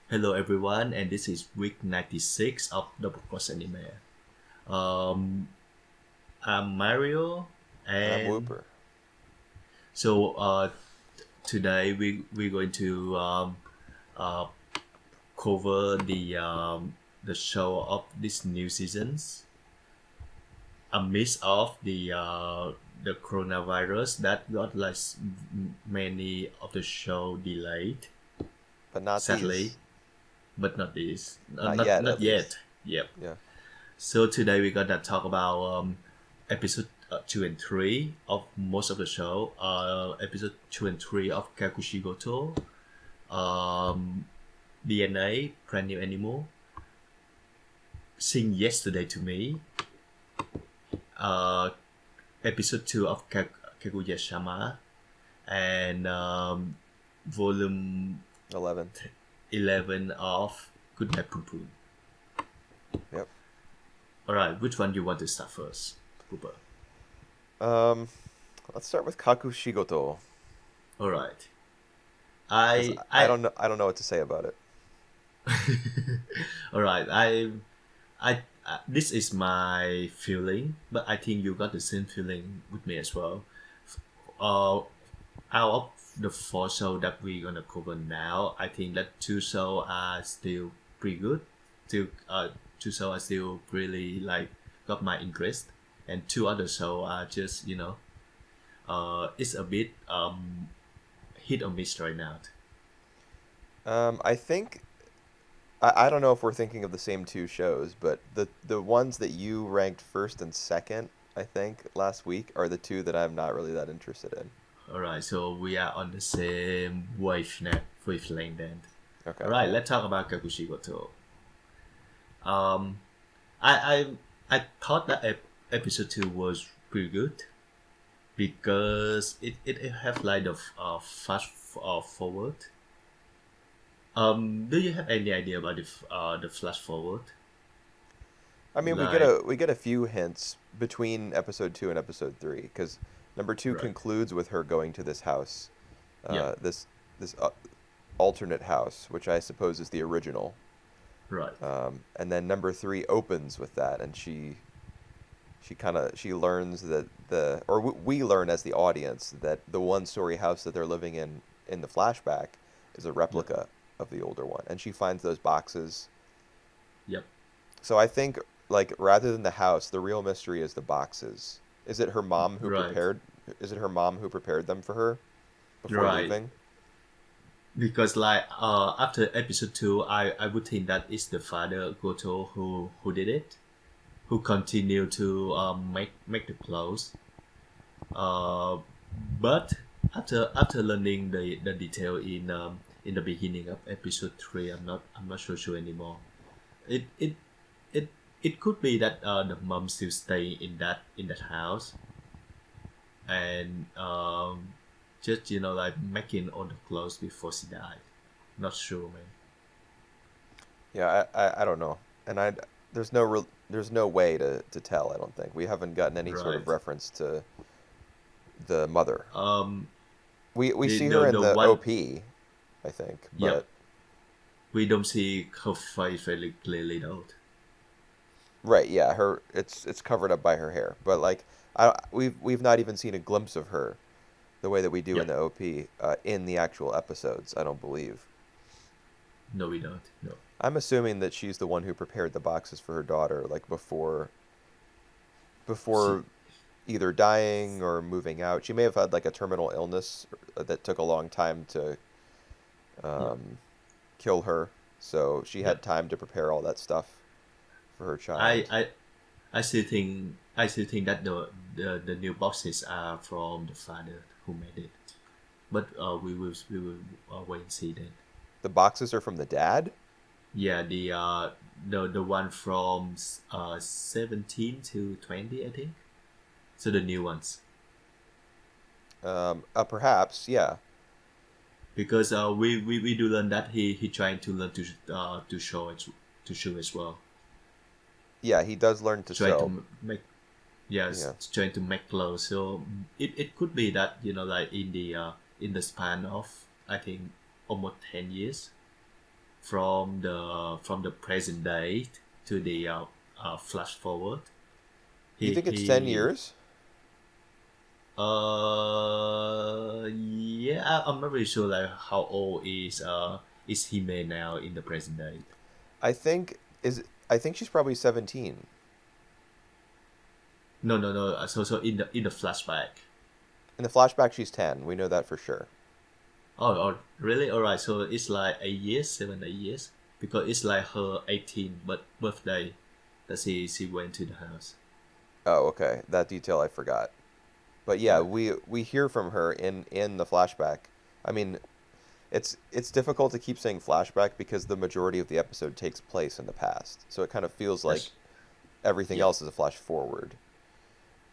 Hello everyone, and this is week 96 of the Podcast Anime. Um, I'm Mario, And I'm and Whooper. so today we're going to uh, cover the show of this new seasons amidst of the coronavirus that got many of the show delayed, But not sadly, these. but not this, Not not yet, not at yet. least. Yep. Yeah. So today we're gonna talk about episode 2 and 3 of most of the show. Episode 2 and 3 of Kakushigoto, DNA, Brand New Animal, Sing Yesterday to Me, uh, episode 2 of Kaguya Shama, and volume 11. 11 of Goodnight Poon Poon. Yep. Alright, which one do you want to start first, Cooper? Um, let's start with Kaku Shigoto. Alright. Because I I I don't know I don't know what to say about it. All right, this is my feeling, but I think you got the same feeling with me as well. Uh, out of the four shows that we're gonna cover now, I think that two shows are still pretty good. Still, two shows are still really like got my interest, and two other shows are just it's a bit hit or miss right now. I think I don't know if we're thinking of the same two shows, but the ones that you ranked first and second, I think, last week are the two that I'm not really that interested in. All right, so we are on the same wavelength then. Okay. All right, let's talk about Kakushigoto. Um, I I thought that episode 2 was pretty good because it have like the fast forward. Do you have any idea about the flash forward? I mean, Like, we get a few hints between episode 2 and episode 3 because number 2 right, concludes with her going to this house, yep, this alternate house, which I suppose is the original. right, And then number 3 opens with that, and she learns that we learn as the audience that the one-story house that they're living in the flashback is a yep, replica of the older one, and she finds those boxes. yep, So I think, like, rather than the house, the real mystery is the boxes. Is it her mom who right, prepared? Is it her mom who prepared them for her before right. leaving? Because like after episode 2, I would think that it's the father Goto who did it, who continued to make the clothes. Uh, but after learning the detail in the beginning of episode 3, I'm not sure anymore. It it it could be that the mom still stay in that house and just like making all the clothes before she died. Not sure, man. Yeah, I don't know, and there's no way to tell. I don't think we haven't gotten any sort of Right. reference to the mother. Um. We The see the her in the the one. OP, I think, Yep. but We don't see her face very clearly though. right, yeah, her it's covered up by her hair, but like we've not even seen a glimpse of her the way that we do in Yep. the OP in the actual episodes. I don't believe. No, we don't. No. I'm assuming that she's the one who prepared the boxes for her daughter, like She. before either dying or moving out. She may have had like a terminal illness that took a long time to Yep. um, kill her, so she Yep. had time to prepare all that stuff for her I child. I I still think that the new boxes are from the father who made it. But we will wait and see then. The boxes are from the dad. Yeah, the one from 17 to 20, I think. So the new ones, Perhaps, yeah, because we do learn that he trying to learn to show as well, yeah. He does learn to trying to sew. make, yes, Yeah, trying to make clothes. So it could be that like in the span of I think almost 10 years from the present day to the flash forward. You He think it's 10 he years? yeah, I'm not really sure like how old is Hime now in the present day. I think she's probably 17. No. So in the flashback. In the flashback, she's 10. We know that for sure. Oh, really? All right. So it's like 8 years, 7 8 years, because it's like her 18th birthday that she went to the house. Oh, okay. That detail I forgot. But yeah, Right. we hear from her in the flashback. I mean, it's difficult to keep saying flashback because the majority of the episode takes place in the past. So it kind of feels like That's everything Yep. else is a flash forward.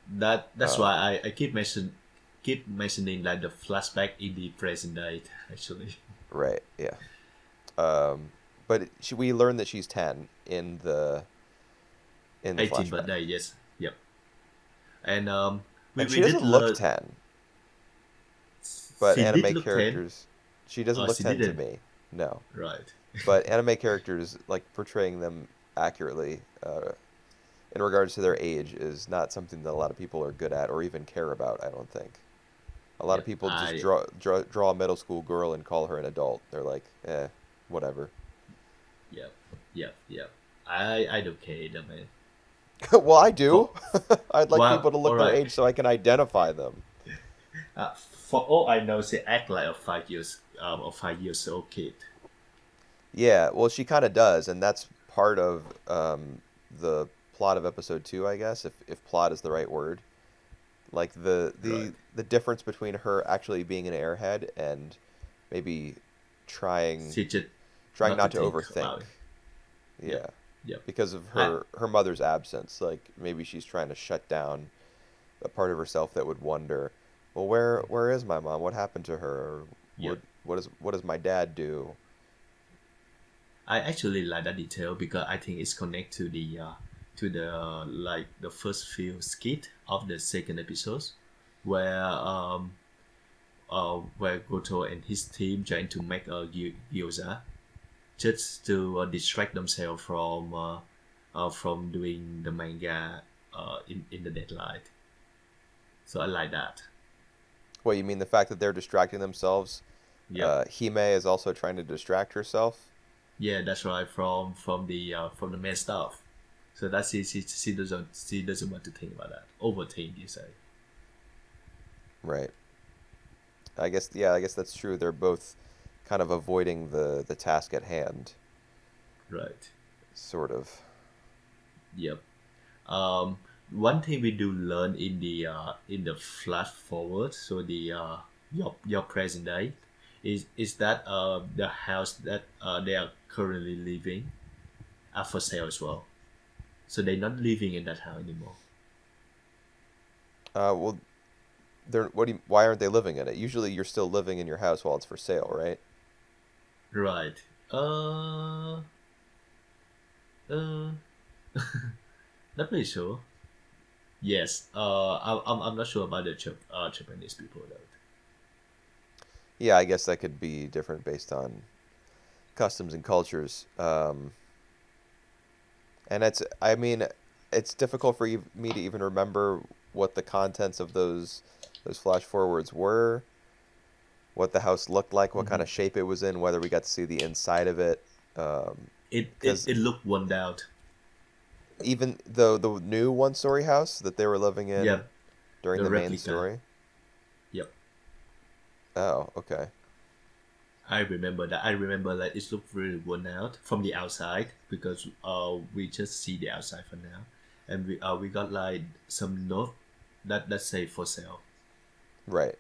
That's Um, why I keep mentioning like the flashback in the present day actually. right, yeah. Um, but we learn that she's 10 in the 18th flashback. birthday, yes. Yep. And And she we did doesn't look learn 10, but she did anime look 10. characters, she doesn't look She 10 to didn't. me. No. Right. But anime characters, like portraying them accurately, in regards to their age is not something that a lot of people are good at or even care about, I don't think. A lot of Yep. people just draw a middle school girl and call her an adult. They're like, whatever. Yep. Yep. I don't care either, man. Well, I do. For I'd like well, people to all look their right. age so I can identify them. For all I know, she act like a 5 years or 5 years old kid. Yeah, well, she kind of does, and that's part of the plot of episode 2, I guess, if plot is the right word. Like Right. the difference between her actually being an airhead and maybe trying She just trying not to not to think overthink. about it. Yep. Yeah, Yep. because of I her mother's absence. Like maybe she's trying to shut down a part of herself that would wonder, well, where is my mom? What happened to her? Or Yep. what does my dad do? I actually like that detail because I think it's connect to the like the first few skit of the second episodes where where Goto and his team trying to make a gyoza just to distract themselves from doing the manga in the deadline. So I like that. What, you mean the fact that they're distracting themselves? Yep. Hime is also trying to distract herself. Yeah, that's right. From the main stuff. So that's she doesn't want to think about that. Overthink, you say. Right. I guess that's true. They're both kind of avoiding the task at hand, Right. sort of. Yep. Um, One thing we do learn in the flash forward, so the your present day, is that the house that they are currently living are for sale as well. So they're not living in that house anymore. Well, they're why aren't they living in it? Usually you're still living in your house while it's for sale, right? Right. Uh. Uh. Not really sure. Yes. I'm not sure about the Japanese people though. Yeah, I guess that could be different based on customs and cultures. And I mean, it's difficult for me to even remember what the contents of those flash forwards were, what the house looked like, what kind Mm-hmm. of shape it was in, whether we got to see the inside of it. Because It looked worn out. even though the new one-story house that they were living in Yep. during The the main replica. story. Yep. Oh, okay. I remember that. I remember that it looked really worn out from the outside because we just see the outside for now, and we got like some note that say for sale. Right.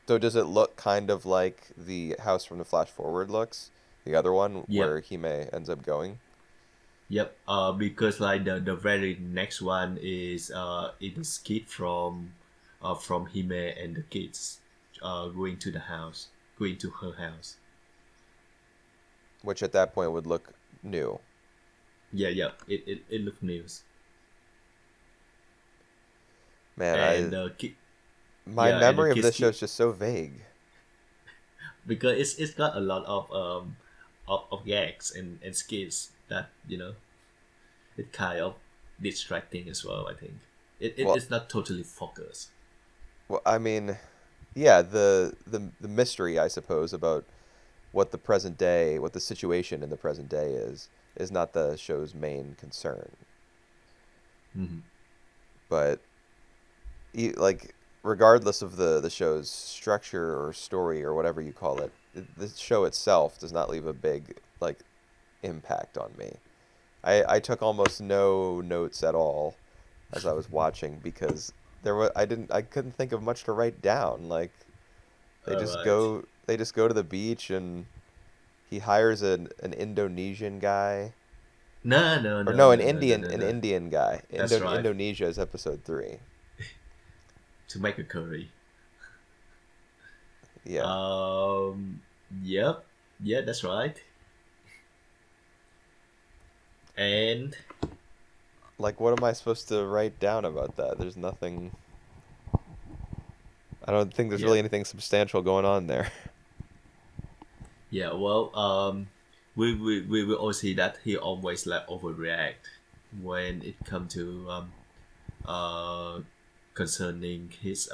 So does it look kind of like the house from the flash forward looks? The other one Yep. where Hime ends up going? Yep. Because like the very next one is a skit from Hime and the kids going to the house, going to her house. Which at that point would look new. Yeah. It looked news. Man, And I my yeah, and the memory of kids this show keep is just so vague. because it's got a lot of of gags and skits that it kind of distracting as well. I think Well, it's not totally focused. I mean, yeah, the mystery, I suppose, about what the present day, what the situation in the present day is not the show's main concern. Hmm. But like, regardless of the show's structure or story or whatever you call it, the show itself does not leave a big like impact on me. I took almost no notes at all as I was watching because I couldn't think of much to write down. Like All right. they just go to the beach and he hires an Indonesian guy, No, no, or no, no, no, no, no, no, An no. Indian guy. That's right. Indonesia is episode 3. To make a curry. Yeah. Um. Yep. Yeah, that's right. And Like, what am I supposed to write down about that? There's nothing. I don't think there's yeah, really anything substantial going on there. yeah. Well, we will all see that he always like overreact when it come to uh concerning his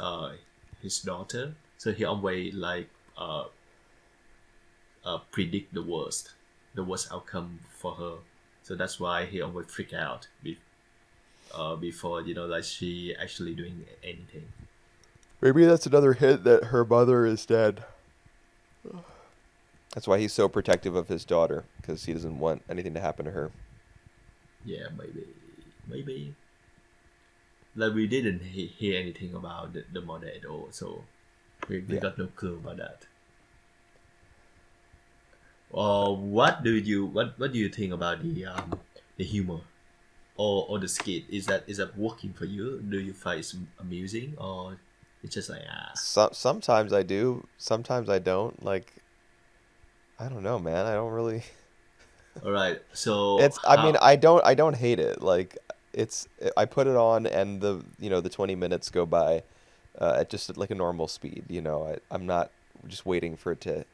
daughter. So he always like predict the worst outcome for her. So that's why he always freak out before like she actually doing anything. Maybe that's another hint that her mother is dead. That's why he's so protective of his daughter, because he doesn't want anything to happen to her. Yeah, maybe like we didn't hear anything about the mother at all, so we Yeah. got no clue about that. What do you think about the humor or the skit? Is that working for you? Do you find it amusing, or it's just like Sometimes I do, sometimes I don't. Like, I don't know, man. I don't really. all right? So It's. I mean, how I don't hate it. Like, it's. I put it on, and the 20 minutes go by, at just like a normal speed. I'm not just waiting for it to.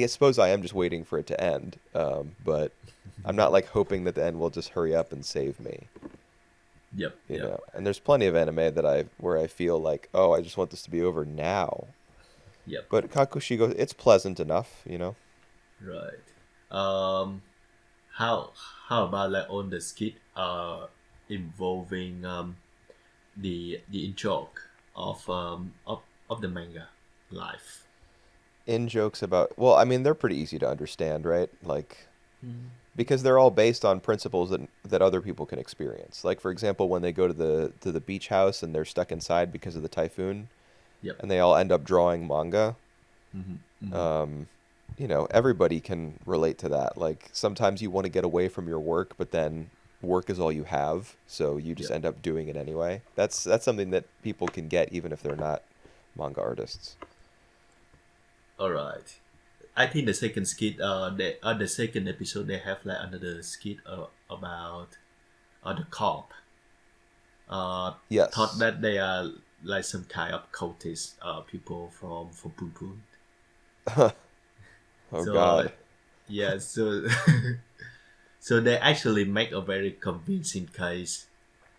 Suppose I am just waiting for it to end. But I'm not like hoping that the end will just hurry up and save me. yep, yep, And there's plenty of anime that I where I feel like, oh, I just want this to be over now. yep, But Kakushigo, it's pleasant enough. right. Um, how how about like on the skit involving the in joke of the manga life. In jokes about, well, I mean, they're pretty easy to understand, right? Like, because they're all based on principles that other people can experience. Like, for example, when they go to the beach house and they're stuck inside because of the typhoon, Yep. and they all end up drawing manga. Hmm. Hmm. Um, Everybody can relate to that. Like, sometimes you want to get away from your work, but then work is all you have, so you just Yep. end up doing it anyway. That's something that people can get even if they're not manga artists. All right. I think the second skit, the second episode, they have like another skit about the cop. Uh, thought Yes. that they are like some kind of cultist people from Poon Poon. Oh So God. yeah, so so they actually make a very convincing case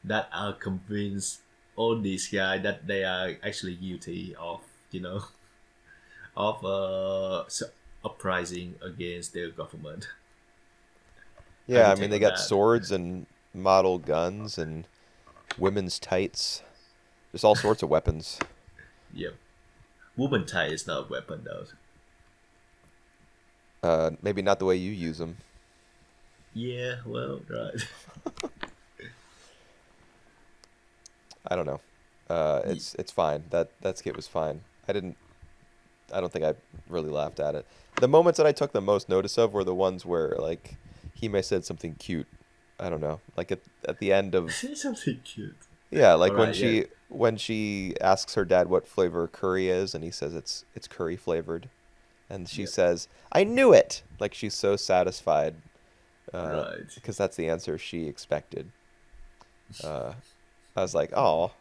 that are convince all these guys that they are actually guilty of you know of uprising against their government. How do Yeah, you I mean take they on got that? swords and model guns and women's tights. There's all sorts of weapons. Yep. Woman tie is not a weapon though. Maybe not the way you use them. Yeah, well, right. I don't know. Ye- It's fine. That skit was fine. I don't think I really laughed at it. The moments that I took the most notice of were the ones where like Hime said something cute. I don't know. Like at the end of, Say something cute. yeah, All like right, yeah. when she asks her dad what flavor curry is and he says it's curry flavored and she Yep. says, "I knew it." Like she's so satisfied Right. because that's the answer she expected. Uh, I was like, "Oh,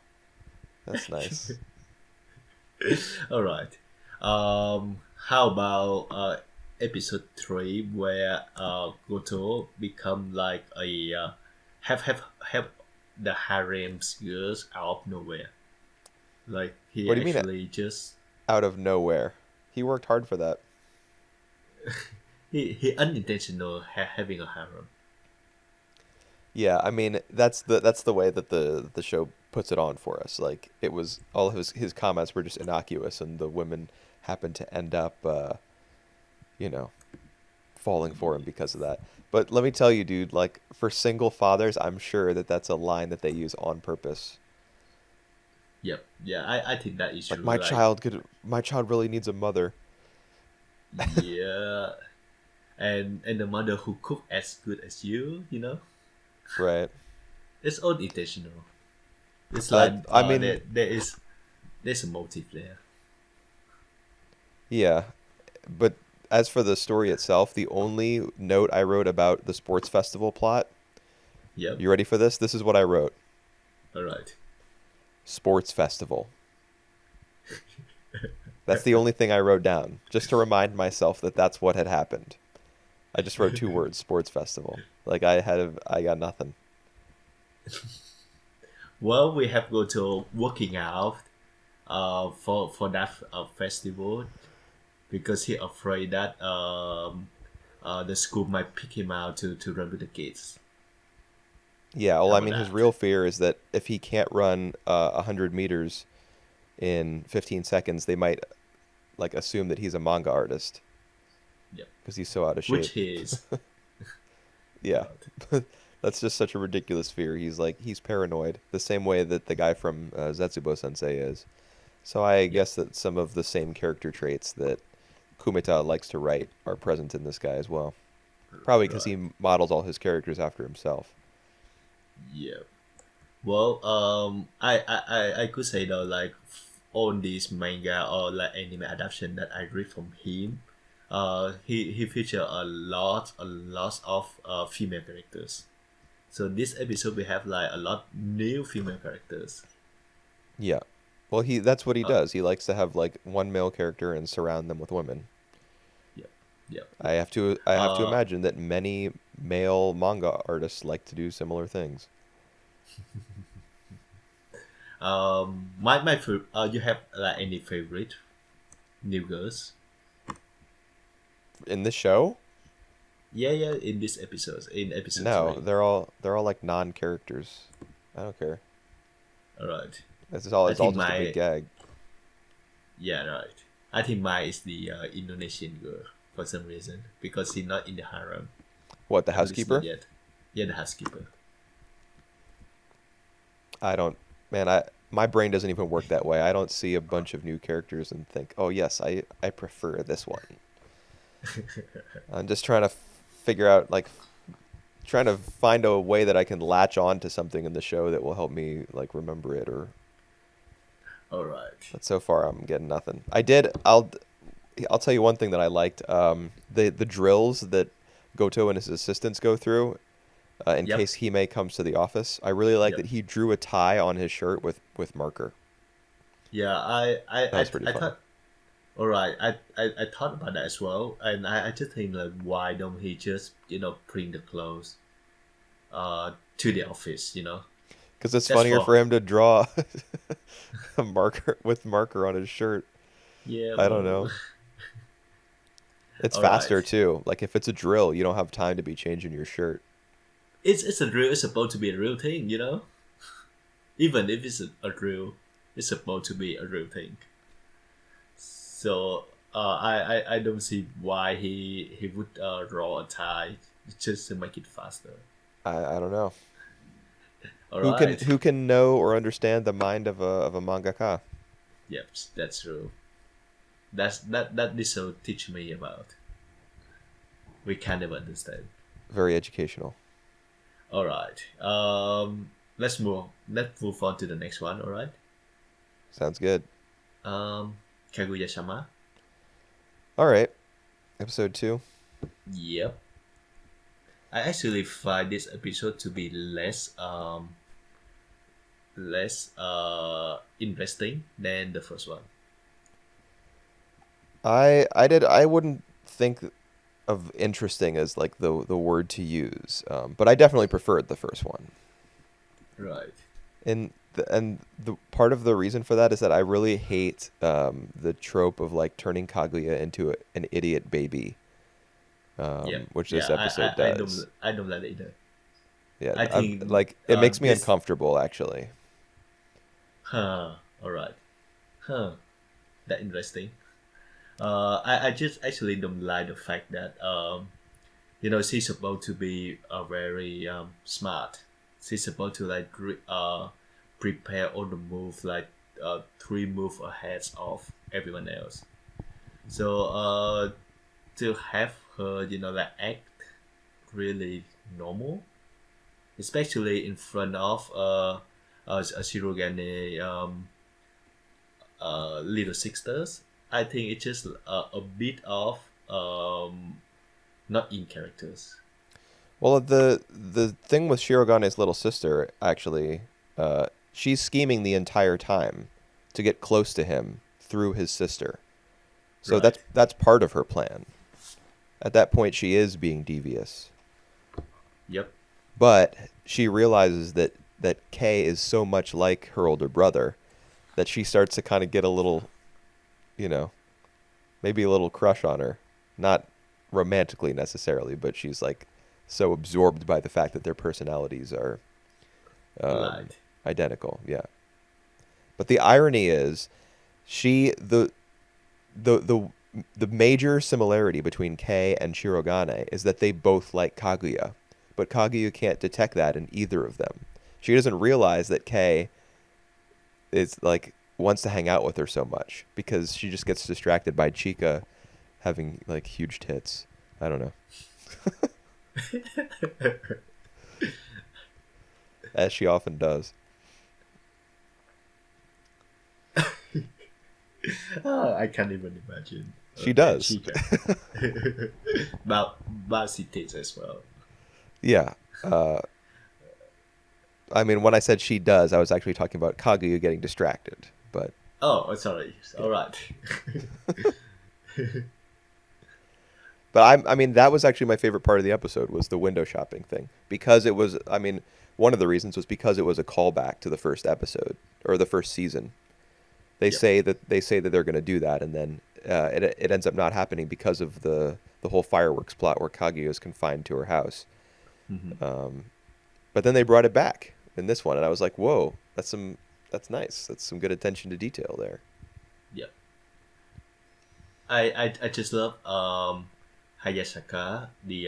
that's nice." All right. How about episode 3 where Goto become like a have the harems girls out of nowhere. Like he What do you mean actually just out of nowhere? He worked hard for that. he unintentional having a harem. Yeah, I mean that's the way that the show puts it on for us. Like it was all of his comments were just innocuous, and the women happened to end up, you know, falling for him because of that. But let me tell you, dude, like for single fathers, I'm sure that that's a line that they use on purpose. Yep, yeah, I think that is Like true. Like my child really needs a mother, yeah, and the mother who cook as good as you know, right? it's all intentional. It's like I mean, there's a motive there. yeah, but as for the story itself, the only note I wrote about the sports festival plot, Yep. you ready for this? This is what I wrote. All right. Sports festival. That's the only thing I wrote down, just to remind myself that that's what had happened. I just wrote two words, sports festival. Like I got nothing. Well, we have go to working out for that festival because he afraid that the school might pick him out to run with the kids. Yeah, well, How I about mean, his that? real fear is that if he can't run 100 meters in 15 seconds, they might like assume that he's a manga artist Yep. because he's so out of shape. Which is Yeah, right. that's just such a ridiculous fear. He's paranoid, the same way that the guy from Zetsubo Sensei is. So I Yep. guess that some of the same character traits that Kumita likes to write are present in this guy as well. Probably because Right. he models all his characters after himself. Yep. Well, I could say though, like all these manga or like anime adaptation that I read from him, he feature a lot of female characters. So this episode we have like a lot new female characters. Yeah. Well, he that's what he Uh, does. He likes to have like one male character and surround them with women. yep, yep, I yep. have to Uh, imagine that many male manga artists like to do similar things. you have like any favorite new girls? In this show? Yeah, yeah. In this episode, in episode No, 3. they're all like non-characters. I don't care. All right. I It's all think just a big my gag. Yeah, right. I think mine is the Indonesian girl for some reason because she's not in the harem. What, the At least not housekeeper? yet. Yeah, the housekeeper. I don't man, I my brain doesn't even work that way. I don't see a bunch of new characters and think, "Oh, yes, I prefer this one." I'm just trying to figure out like trying to find a way that I can latch on to something in the show that will help me like remember it or All right. but so far I'm getting nothing. I'll tell you one thing that I liked. The drills that Goto and his assistants go through in Yep. case Hime comes to the office. I really like Yep. that he drew a tie on his shirt with marker. Yeah, That was pretty I funny. thought. All right. I thought about that as well, and I just think like why don't he just bring the clothes to the office? Because it's That's funnier for for him to draw a marker with marker on his shirt. yeah. I don't Well, know. It's all right. faster too. Like if it's a drill, you don't have time to be changing your shirt. It's a drill. It's supposed to be a real thing. Even if it's a drill, it's supposed to be a real thing. So I don't see why he would draw a tie just to make it faster. I don't know. All Who can right. who can know or understand the mind of a mangaka? Yep, that's true. That this will teach me about. We can never understand. Very educational. All right. Let's move on to the next one. All right. Sounds good. Um, Kaguya Sama. All right. Episode 2. Yep. I actually find this episode to be less interesting than the first one. I wouldn't think of interesting as like the word to use. But I definitely preferred the first one. Right. And the part of the reason for that is that I really hate the trope of like turning Kaguya into an idiot baby, Yeah. which this Yeah. episode does. I don't like it either. Yeah, I I'm think like it makes me this. uncomfortable actually. Huh. All right. Huh. That interesting. I just actually don't like the fact that she's supposed to be very smart. She's supposed to like prepare all the move like three move ahead of everyone else. So to have her like act really normal, especially in front of Shirogane little sisters, I think it's just a bit of not in characters. Well, the thing with Shirogane's little sister actually, she's scheming the entire time to get close to him through his sister. So Right. that's part of her plan. At that point, she is being devious, Yep. but she realizes that Kay is so much like her older brother that she starts to kind of get a little, you know, maybe a little crush on her. Not romantically necessarily, but she's like so absorbed by the fact that their personalities are um, Allied. identical. Yeah. But the irony is, she the the major similarity between Kei and Shirogane is that they both like Kaguya, but Kaguya can't detect that in either of them. She doesn't realize that Kei is like wants to hang out with her so much because she just gets distracted by Chika having like huge tits. I don't know, as she often does. Oh, I can't even imagine. She Yeah, does. she can. But she takes as well. Yeah. I mean, when I said she does, I was actually talking about Kaguya getting distracted. But Oh, sorry. yeah. All right. But I mean, that was actually my favorite part of the episode was the window shopping thing because it was. I mean, one of the reasons was because it was a callback to the first episode or the first season. Yep. They say that they're going to do that, and then it ends up not happening because of the whole fireworks plot where Kaguya is confined to her house. Hmm. Um, but then they brought it back in this one, and I was like, whoa, that's nice. That's some good attention to detail there. Yep. I just love Hayashaka, the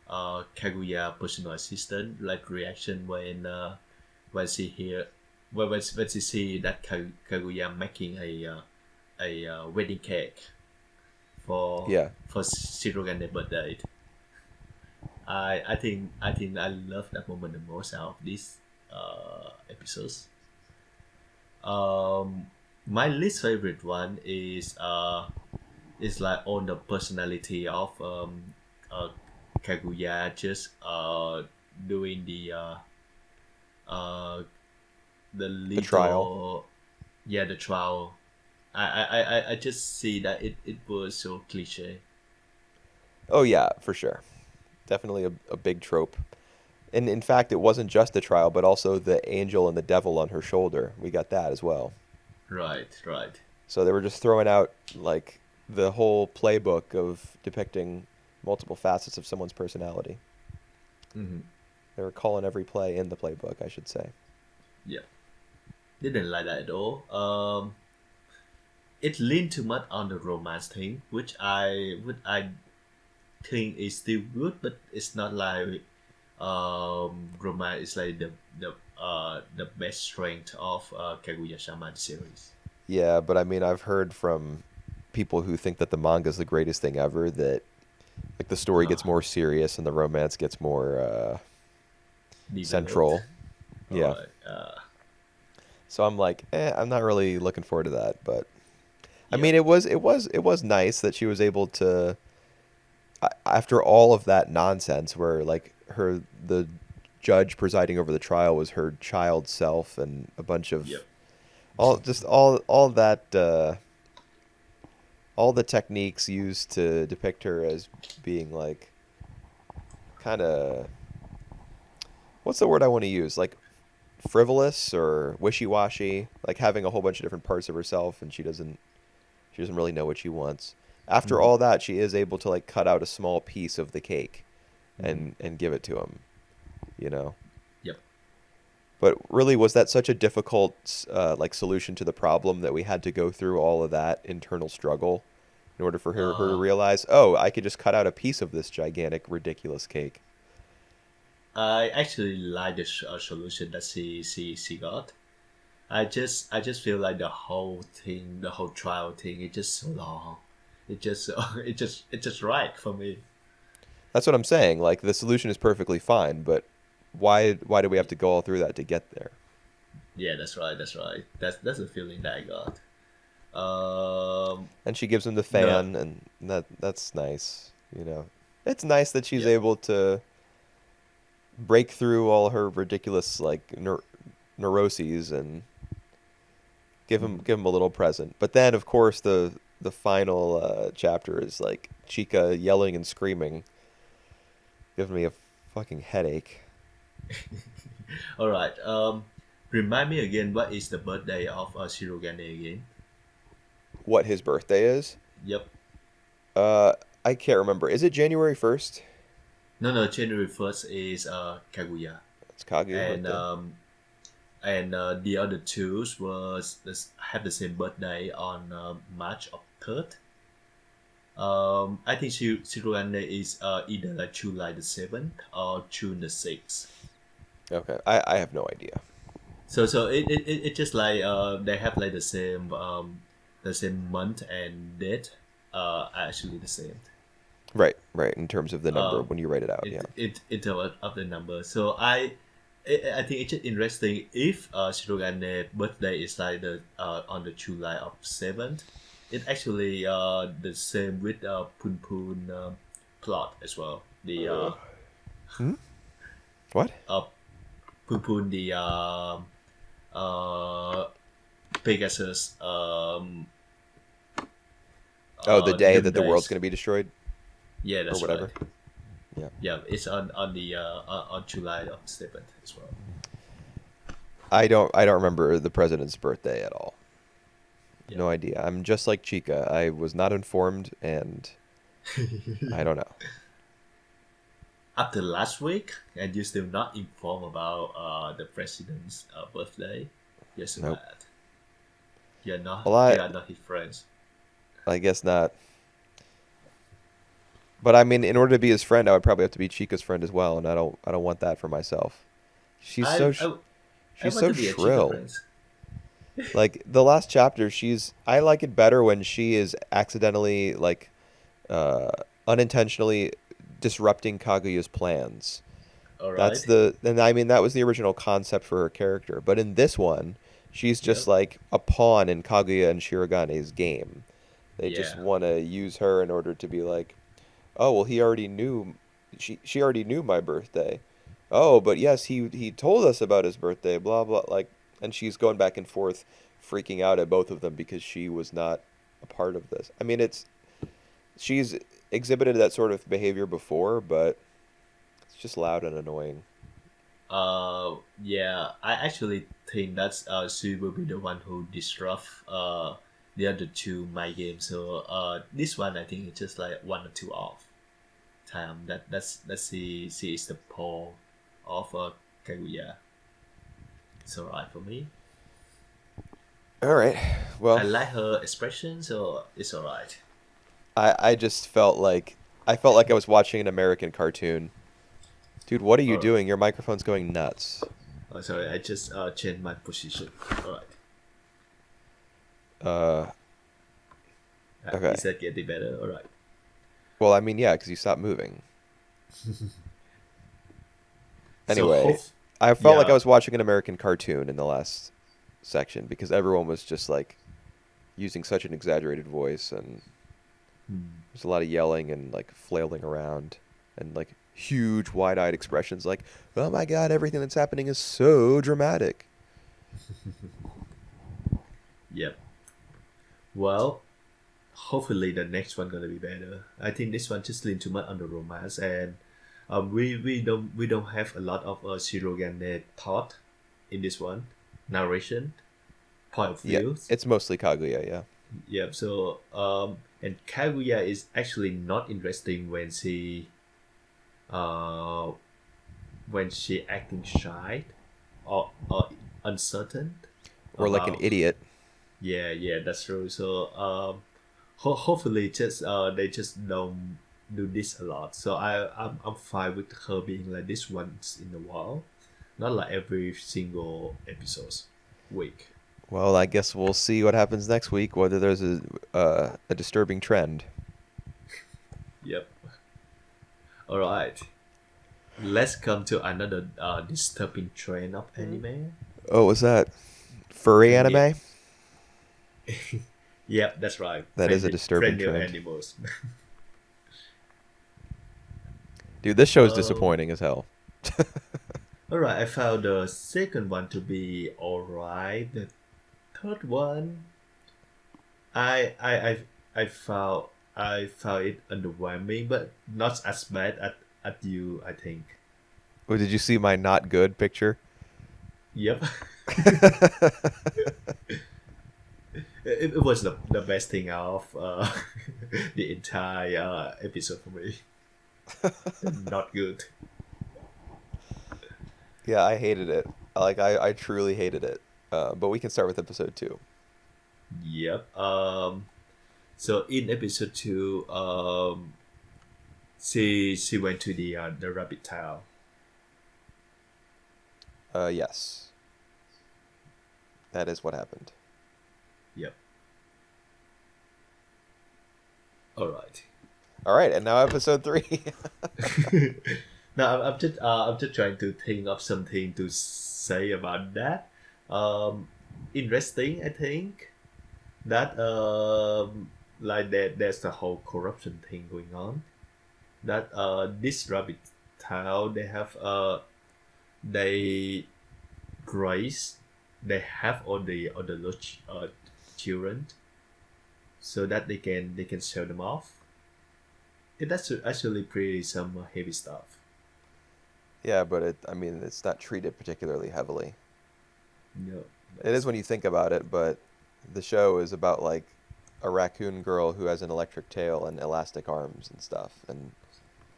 Kaguya personal assistant, like reaction when she hear when she see that Kaguya making a wedding cake for Yeah. Shirogane birthday. I think I love that moment the most out of these episodes. Um, my least favorite one is like on the personality of Kaguya just doing uh the The trial. little the trial. I just see that it was so cliche. Oh yeah, for sure. Definitely a big trope. And in fact, it wasn't just the trial, but also the angel and the devil on her shoulder. We got that as well. Right, right. So they were just throwing out like the whole playbook of depicting multiple facets of someone's personality. Mm-hmm. They were calling every play in the playbook, I should say. Yeah, didn't like that at all. It leaned too much on the romance thing, which I think is still good, but it's not like romance is like the best strength of Kaguya-sama series. Yeah, but I mean, I've heard from people who think that the manga is the greatest thing ever that like the story gets Uh, more serious and the romance gets more Developed. central. All Yeah. right. So I'm like, I'm not really looking forward to that, but I Yep. mean, it was nice that she was able to after all of that nonsense where like the judge presiding over the trial was her child self and a bunch of Yep. all all the techniques used to depict her as being like kind of, what's the word I want to use? Like frivolous or wishy-washy, like having a whole bunch of different parts of herself and she doesn't really know what she wants. After Mm-hmm. all that, she is able to like cut out a small piece of the cake Mm-hmm. and give it to him, you know. Yep. But really, was that such a difficult like solution to the problem that we had to go through all of that internal struggle in order for her to Uh, realize, oh, I could just cut out a piece of this gigantic, ridiculous cake? I actually like the solution that she got. I just feel like the whole thing, the whole trial thing, it's just so long. It just it just right for me. That's what I'm saying. Like the solution is perfectly fine, but why do we have to go all through that to get there? Yeah, that's right. That's right. That's the feeling that I got. Um, And she gives him the the fan, and that's nice. You know, it's nice that she's yeah. able to break through all her ridiculous like neuroses and Mhm. give him a little present. But then, of course, the final chapter is like Chica yelling and screaming, giving me a fucking headache. All right. Remind me again. What is the birthday of Shirogane again? What his birthday is? Yep. Uh, I can't remember. Is it January 1st? No, no. January 1st is Kaguya, It's Kaguya's and birthday. the other two have the same birthday on March 3rd. I think Shirogane is either like July 7th or June 6th. Okay, I have no idea. So it just like they have like the same month and date are actually the same. Right, right. In terms of the number Um, when you write it out, yeah. it in terms of the number. So I think it's just interesting if Shirogane birthday is like the on the July 7th. It actually the same with Pun Pun plot as well. The Hmm? What? uh Pun Pun the uh Pegasus Oh, the day doom that the world's dice. going to be destroyed Yeah, or that's right. whatever. Yeah. Yeah, it's on July 7th as well. I don't remember the president's birthday at all. Yeah. No idea. I'm just like Chica. I was not informed and I don't know. After last week, and you still not informed about the president's birthday, you're so Nope. bad. You're not. Well, You are not his friends. I guess not. But I mean, in order to be his friend, I would probably have to be Chica's friend as well, and I don't want that for myself. She's so I sh- I, I she's want so to be a Chica shrill. friends. Like the last chapter, I like it better when she is accidentally like uh unintentionally disrupting Kaguya's plans. All That's right. the and I mean that was the original concept for her character. But in this one, she's just Yep. like a pawn in Kaguya and Shirogane's game. They just Yeah. want to use her in order to be like, "Oh, well he already knew she already knew my birthday." "Oh, but yes, he told us about his birthday, blah blah," like, and she's going back and forth freaking out at both of them because she was not a part of this. I mean, she's exhibited that sort of behavior before, but it's just loud and annoying. Yeah. I actually think that's she will be the one who disrupt the other two my games. So this one I think it's just like 1 or 2 off time. That's she is the pole of Kaguya. It's alright for me. All right. I Well, like her expression, so it's alright. I just felt like I was watching an American cartoon. Dude, what are you Alright. doing? Your microphone's going nuts. Oh, sorry, I just changed my position. Alright. Uh, Is okay. that getting better? Alright. Well, I mean, yeah, because you stopped moving. So Anyway, hope, I felt like I yeah. was watching an American cartoon in the last section because everyone was just like using such an exaggerated voice and Hmm. there's a lot of yelling and like flailing around and like huge wide-eyed expressions like, "Oh my God, everything that's happening is so dramatic." Yep. Well, hopefully the next one gonna be better. I think this one just lean too much on the romance, and we don't have a lot of Shirogane thought in this one, narration point of Yeah, views. it's mostly Kaguya. Yeah. Yep. So and Kaguya is actually not interesting uh when she acting shy or uncertain Or like an about. idiot. Yeah, that's true. So hopefully just they just don't do this a lot. So I'm fine with her being like this once in a while, not like every single episodes week. Well, I guess we'll see what happens next week. Whether there's a disturbing trend. Yep. All right. Let's come to another disturbing trend of anime. Oh, what's that? Furry Yeah. anime? Yep, that's right. That is a disturbing Friendly trend. animals. Dude, this show's um, disappointing as hell. all right. I found the second one to be all right. The third one, I I I I found it underwhelming, but not as bad at you. I think. Oh, did you see my not good picture? Yep. It was the best thing of the entire episode for me. Not good. Yeah, I hated it. Like I truly hated it. But we can start with episode 2. Yep. So in episode two, she went to the rabbit town. Yes, that is what happened. Yep. All right. All right, and now episode 3. Now I'm just trying to think of something to say about that. Um, interesting. I think that like there's the whole corruption thing going on. That this rabbit town they grace they have all the large children so that they can sell them off. That's actually pretty some heavy stuff. Yeah, but I mean, it's not treated particularly heavily. No, It is that's when you think about it, but the show is about like a raccoon girl who has an electric tail and elastic arms and stuff. And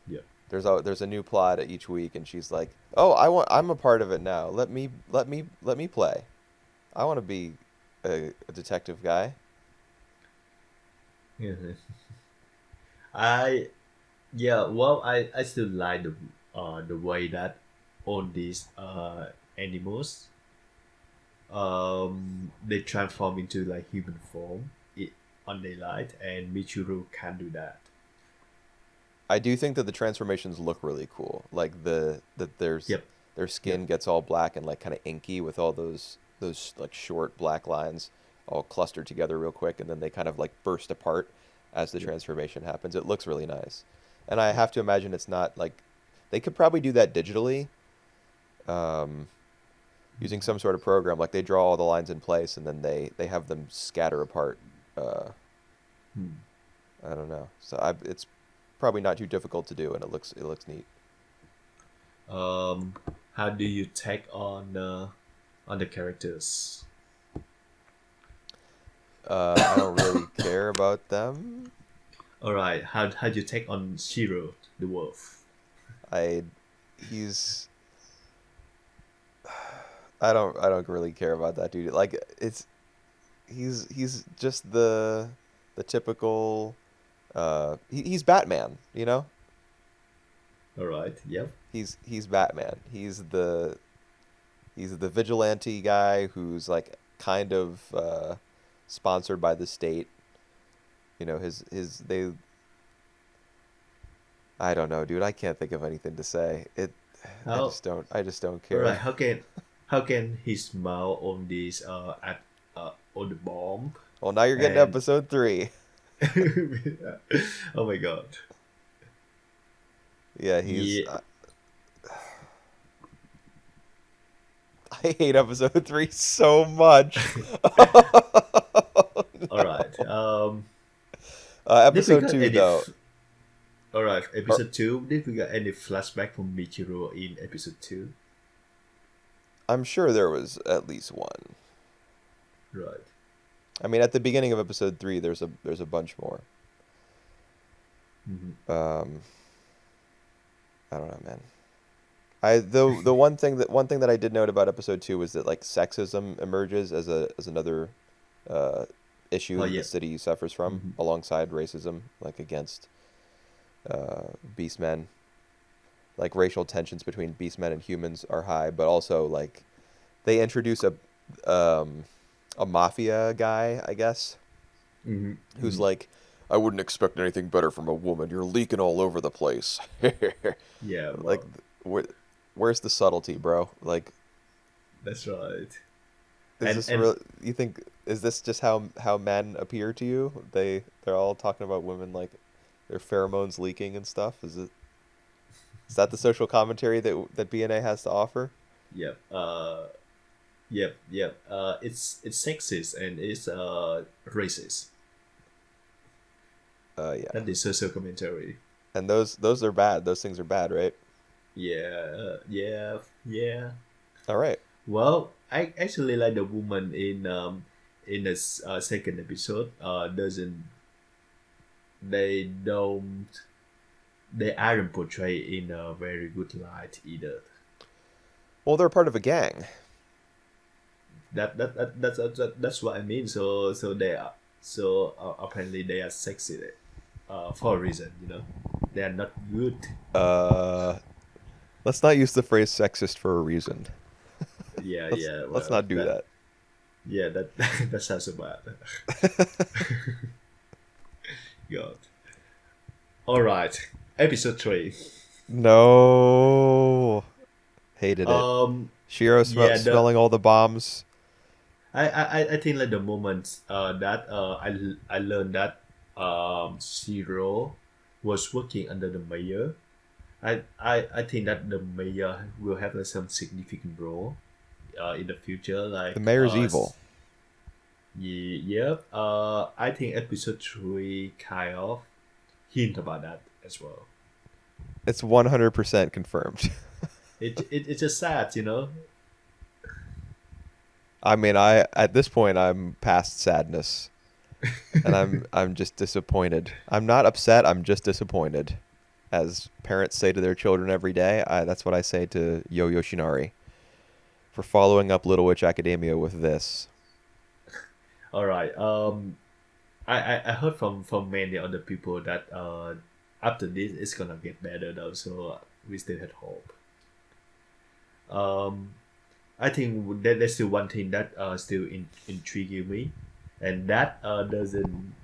yeah. there's a new plot each week, and she's like, "Oh, I'm a part of it now. Let me play. I want to be a detective guy." Yeah. I yeah. Well, I still like the way that all these animals they transform into like human form on daylight, and Michiru can do that. I do think that the transformations look really cool. Like that Yep. their Yep. skin gets all black and like kind of inky with all those like short black lines all clustered together real quick, and then they kind of like burst apart as the Yep. transformation happens. It looks really nice. And I Yep. have to imagine it's not like they could probably do that digitally, um, using some sort of program. Like they draw all the lines in place and then they have them scatter apart. Uh, Hmm. I don't know. It's probably not too difficult to do, and it looks neat. Um, how do you take on the characters? I don't really care about them. All right. How do you take on Shiro the wolf? I he's I don't really care about that dude. Like it's he's just the typical he's Batman, you know? All right. Yep. He's Batman. He's the vigilante guy who's like kind of sponsored by the state. You know, his they I don't know, dude. I can't think of anything to say. How I just don't all right? care. How can he smile on this at on the bomb Well, now you're getting to and episode 3. oh my god. Yeah, Yeah. I hate episode 3 so much. All right. Did we Episode got two any? though. All right, Or, episode two. Did we got any flashback from Michiru in episode two? I'm sure there was at least one. Right. I mean, at the beginning of episode three, there's a bunch more. Mm-hmm. Um, I don't know, man. The one thing that I did note about episode two was that like sexism emerges as another uh, issue Oh that the yeah. city suffers from Mm-hmm. alongside racism, like against beastmen. Like racial tensions between beastmen and humans are high, but also like they introduce um, a mafia guy, I guess, Mm-hmm. who's Mm-hmm. like, I wouldn't expect anything better from a woman. You're leaking all over the place. Yeah. Like, Well, where, where's the subtlety, bro? Like, that's right. is And this and real? You think is this just how men appear to you? They're all talking about women like their pheromones leaking and stuff. Is that the social commentary that BNA has to offer? yep. Yep. Yep. It's sexist and it's racist. Yeah. That is social commentary. And those are bad. Those things are bad, right? Yeah. Yeah. Yeah. All right. Well, I actually like the woman in the second episode. Doesn't they don't they aren't portrayed in a very good light either. Well, they're part of a gang. That's what I mean. So they are apparently they are sexy for a reason. They are not good. Uh, let's not use the phrase sexist for a reason. Yeah, Let's yeah. let's Well, not do that that. yeah that that sounds bad. God. All right, episode three. No. Hated it. Um, Shiro yeah, smelling all the bombs. I think like the moment that I learned that Zero was working under the mayor. I think that the mayor will have like, some significant role in the future. The Like mayor's evil. yep. I think episode three kind of hint about that as well. It's 100% confirmed. It's just sad. I mean, I at this point I'm past sadness, and I'm just disappointed. I'm not upset. I'm just disappointed, as parents say to their children every day. That's what I say to Yo Yoshinari for following up Little Witch Academia with this. All right. I heard from many other people that after this it's gonna get better though, so we still had hope. Um, I think that there's still one thing that still intriguing me, and that doesn't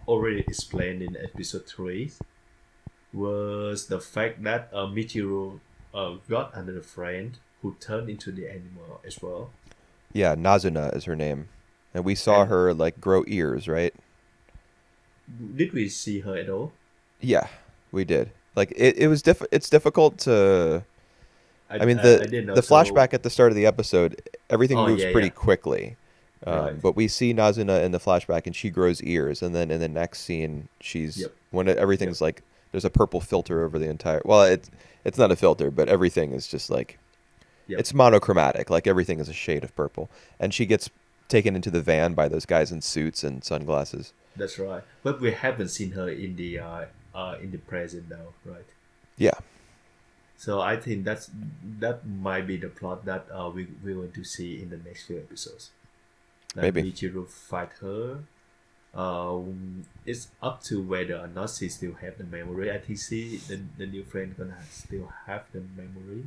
already explained in episode three was the fact that Michiru got another friend who turned into the animal as well, Yeah, Nazuna is her name, and we saw and her like grow ears, right? did we see her at all? Yeah, we did. Like it was it's difficult to. I I mean I, I the didn't know. the So flashback at the start of the episode, everything oh moves yeah, yeah, pretty quickly. right. But we see Nazuna in the flashback, and she grows ears, and then in the next scene, she's Yep, when yep, everything's like there's a purple filter over the entire. Well, it's not a filter, but everything is just like yep. it's monochromatic. Like everything is a shade of purple, and she gets taken into the van by those guys in suits and sunglasses. That's right. But we haven't seen her in the present now, right? Yeah, So I think that might be the plot that we're going to see in the next few episodes. That maybe. Michiru fight her. It's up to whether or not she still have the memory. I think the new friend gonna still have the memory,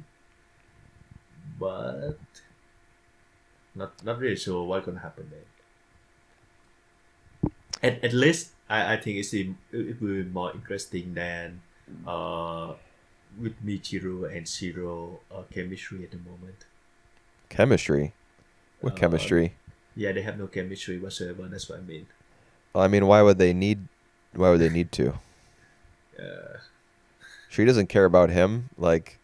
but not really sure what's gonna happen then. At least I think it will be more interesting than uh with Michiru and Shiro chemistry at the moment. Chemistry. What Uh, chemistry? yeah, they have no chemistry whatsoever. That's what I mean. Well, I mean, why would they need? Why would they need to? Uh, She doesn't care about him. Like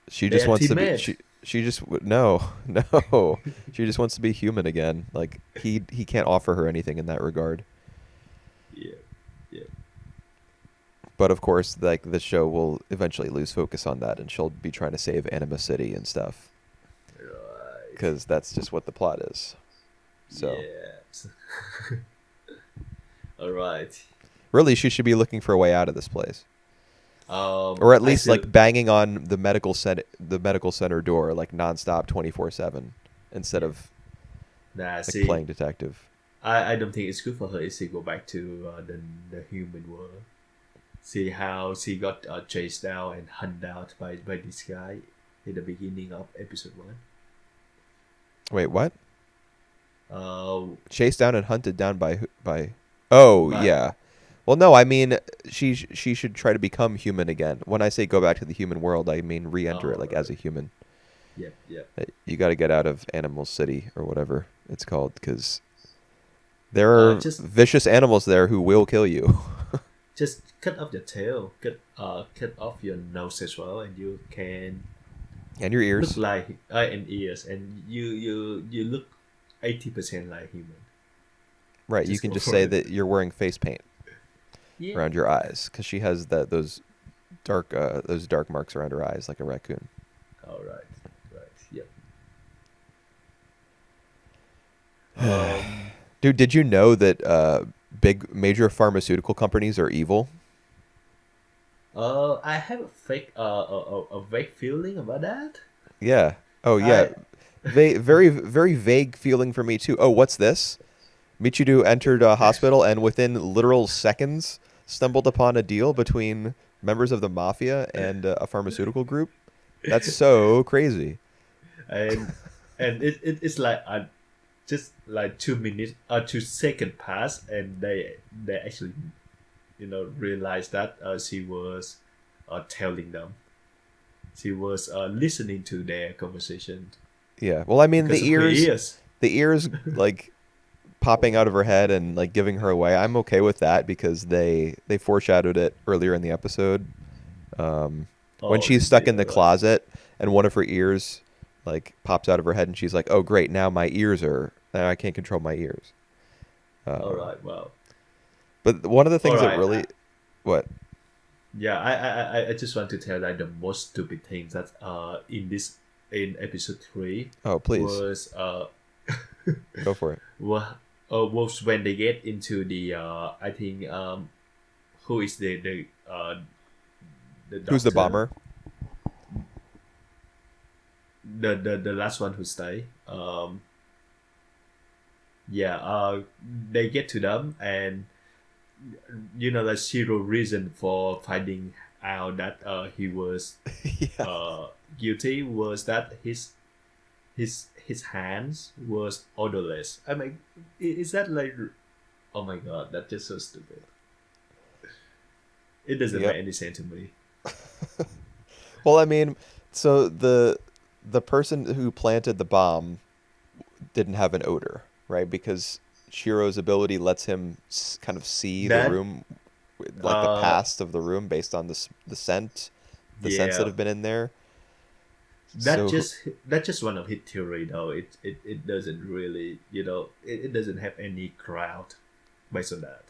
she they just are wants to be. teammates. She just no no. She just wants to be human again. Like he can't offer her anything in that regard. Yeah, yeah. But of course, like the show will eventually lose focus on that, and she'll be trying to save Anima City and stuff, Right. because that's just what the plot is. So Yeah. All right. really, she should be looking for a way out of this place, or at I least still like banging on the medical center door like nonstop, 24/7, instead yeah. of Nah. like See, playing detective. I don't think it's good for her if she go back to the human world. See how she got chased down and hunted out by this guy in the beginning of episode one. Wait, what? Uh, Chased down and hunted down by? Oh but yeah. Well, no, I mean she should try to become human again. When I say go back to the human world, I mean re-enter it all like as a right. human. Yep, yep. You got to get out of Animal City or whatever it's called, because there are Just vicious animals there who will kill you. just cut off your tail, cut off your nose as well, and you can And your look ears. like and ears, and you look 80% like human. Right, you Just can go just for say it. that you're wearing face paint Yeah. around your eyes, because she has those dark marks around her eyes like a raccoon. All right. Right. Yep. Um. Dude, did you know that big major pharmaceutical companies are evil? I have a vague feeling about that. Yeah. Oh yeah. I Very very vague feeling for me too. Oh, what's this? Michiru entered a hospital and within literal seconds stumbled upon a deal between members of the mafia and a pharmaceutical group. That's so crazy. and it's like just like 2 minutes 2 second pass, and they actually realized that she was telling them, she was listening to their conversation Yeah. Well, I mean, because of her ears. the ears like popping out of her head and like giving her away. I'm okay with that because they foreshadowed it earlier in the episode. Um, when Oh, she's they stuck did. in All the right. closet and one of her ears like pops out of her head and she's like, "Oh, great! Now I can't control my ears." All Um, right. Well. but one of the All things that right. really what? Yeah. I just want to tell like the most stupid thing that in episode three Oh, please was go for it. wa- was when they get into the I think who is the Who's the doctor, bomber? the last one who stay. Yeah. They get to them, and the zero reason for finding out that he was Yeah, guilty was that his hands was odorless. I mean, is that like, oh my god, that's just so stupid. It doesn't yep. make any sense to me. Well, I mean, so the person who planted the bomb didn't have an odor, right? Because Shiro's ability lets him kind of see the That room, like the uh past of the room based on the scents that yeah, have been in there. that So just that's just one of his theory though. It doesn't really, it doesn't have any crowd based on that.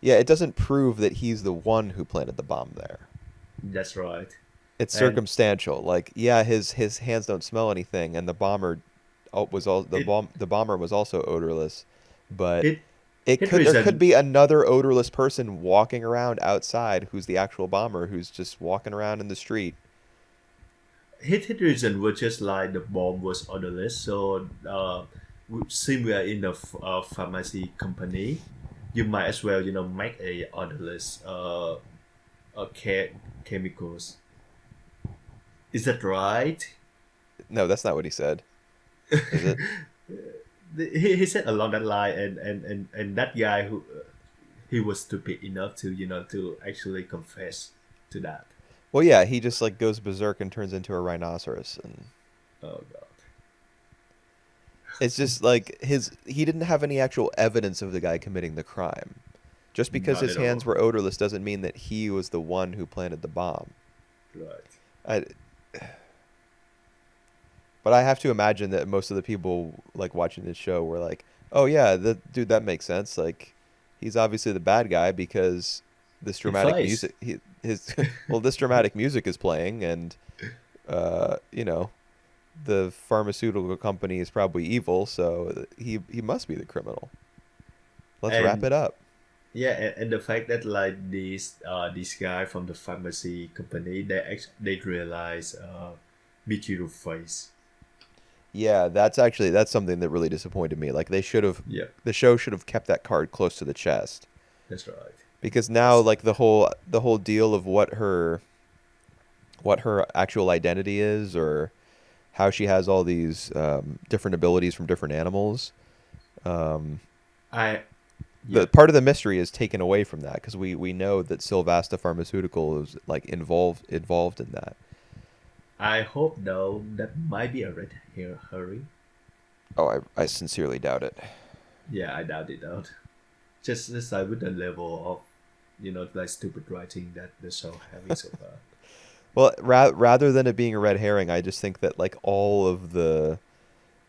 yeah, it doesn't prove that he's the one who planted the bomb there. That's right. It's And circumstantial. Like, yeah, his hands don't smell anything, and the bomber was all it the bomber was also odorless, but it hit there could reason be another odorless person walking around outside who's the actual bomber who's just walking around in the street. hit reason was just like the bomb was odorless. So since we are in the pharmacy company, you might as well make a odorless chemicals. Is that right? No, that's not what he said, is it? He said along that line, and that guy who he was stupid enough to to actually confess to that. Well, yeah, he just like goes berserk and turns into a rhinoceros, and Oh god. it's just like he didn't have any actual evidence of the guy committing the crime. Just because Not his at hands all. were odorless doesn't mean that he was the one who planted the bomb. Right. I, but I have to imagine that most of the people like watching this show were like, "Oh yeah, dude, that makes sense. Like, he's obviously the bad guy because this He dramatic fights. music his well, this dramatic music is playing, and you know, the pharmaceutical company is probably evil, so he must be the criminal. Let's wrap And it up. yeah, and the fact that like this guy from the pharmacy company, they realize Michiru face. Yeah, that's something that really disappointed me. Like Yeah, the show should have kept that card close to the chest, that's right. because now That's like the whole deal of what her actual identity is, or how she has all these different abilities from different animals. Um, I the yeah. part of the mystery is taken away from that, because we know that Sylvasta Pharmaceutical is like involved in that. I hope though that might be a red hair hurry. Oh, I sincerely doubt it. Yeah, I doubt it out. Just like with the level of like stupid writing that the show having so far. Well, rather than it being a red herring, I just think that like all of the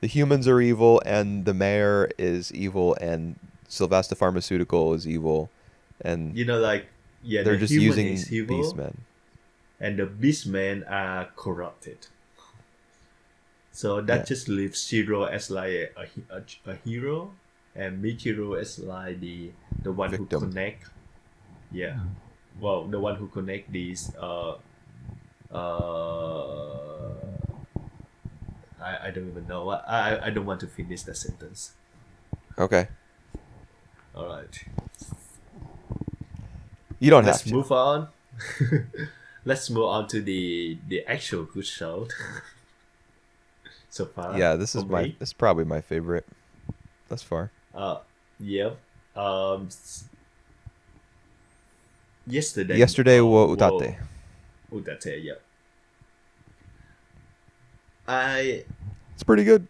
humans are evil, and the mayor is evil, and Sylvester Pharmaceutical is evil, and Like yeah, they're the just human using is evil beastmen. and the beastmen are corrupted. So that Yeah, just leaves Shiro as like a hero, and Michiru as like the one who victim. connect. Yeah, well, the one who connect these. I don't even know. I don't want to finish the sentence. Okay, All right, you don't have let's to. move on. Let's move on to the actual good show so far Yeah, for me. this is probably my favorite thus far. Uh, yeah. Um, yesterday. Yesterday wo Whoa. Utatte. Utatte. Yeah. I It's pretty good.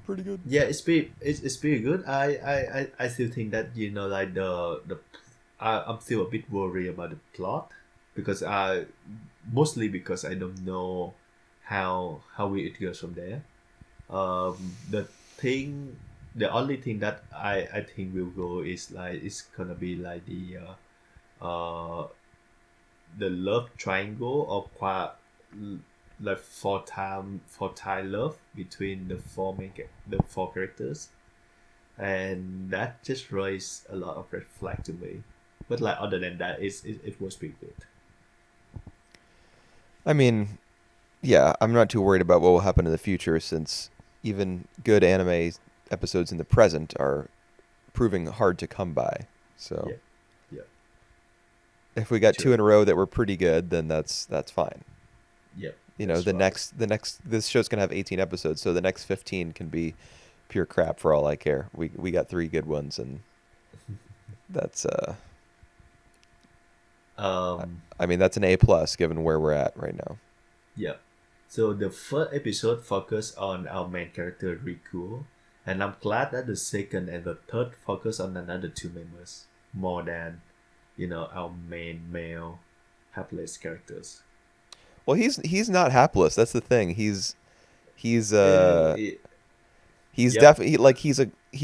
Pretty good. yeah. It's pretty good. I still think that like I'm still a bit worried about the plot because I mostly because I don't know how it goes from there. The thing, the only thing that I think will go is like it's gonna be like uh the love triangle or like for time love between the four characters, and that just raised a lot of red flag to me. But like other than that, it was pretty good. I mean, yeah, I'm not too worried about what will happen in the future, since even good anime episodes in the present are proving hard to come by. So Yeah, yeah, if we got two true. in a row that were pretty good, then that's fine. Yeah, You know, that's right. the next this show's gonna have 18 episodes, so the next 15 can be pure crap for all I care. We got three good ones, and that's I Um, I mean that's an A plus given where we're at right now. yeah. So the first episode focused on our main character Riku, and I'm glad that the second and the third focus on another two members more than our main male hapless characters. Well, he's not hapless. That's the thing. He's Eh, he's yep. definitely like he's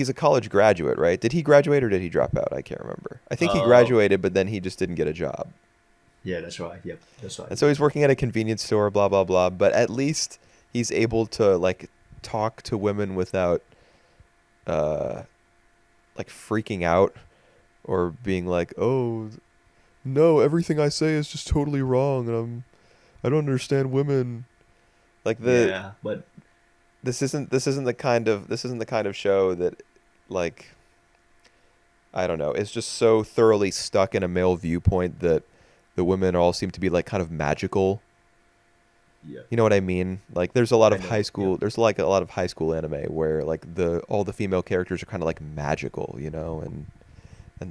a college graduate, right? Did he graduate or did he drop out? I can't remember. I think he Uh, graduated, but then he just didn't get a job. yeah, that's right. Yep, that's right. And so he's working at a convenience store, blah blah blah. But at least he's able to like talk to women without uh like freaking out, or being like, "Oh, no, everything I say is just totally wrong, and I don't understand women." Like Yeah, but this isn't the kind of show that, like, I don't know, is just so thoroughly stuck in a male viewpoint that the women all seem to be like kind of magical. yeah, You know what I mean? Like there's a lot I of high know. Yep. school there's like a lot of high school anime where like the all the female characters are kind of like magical, you know, and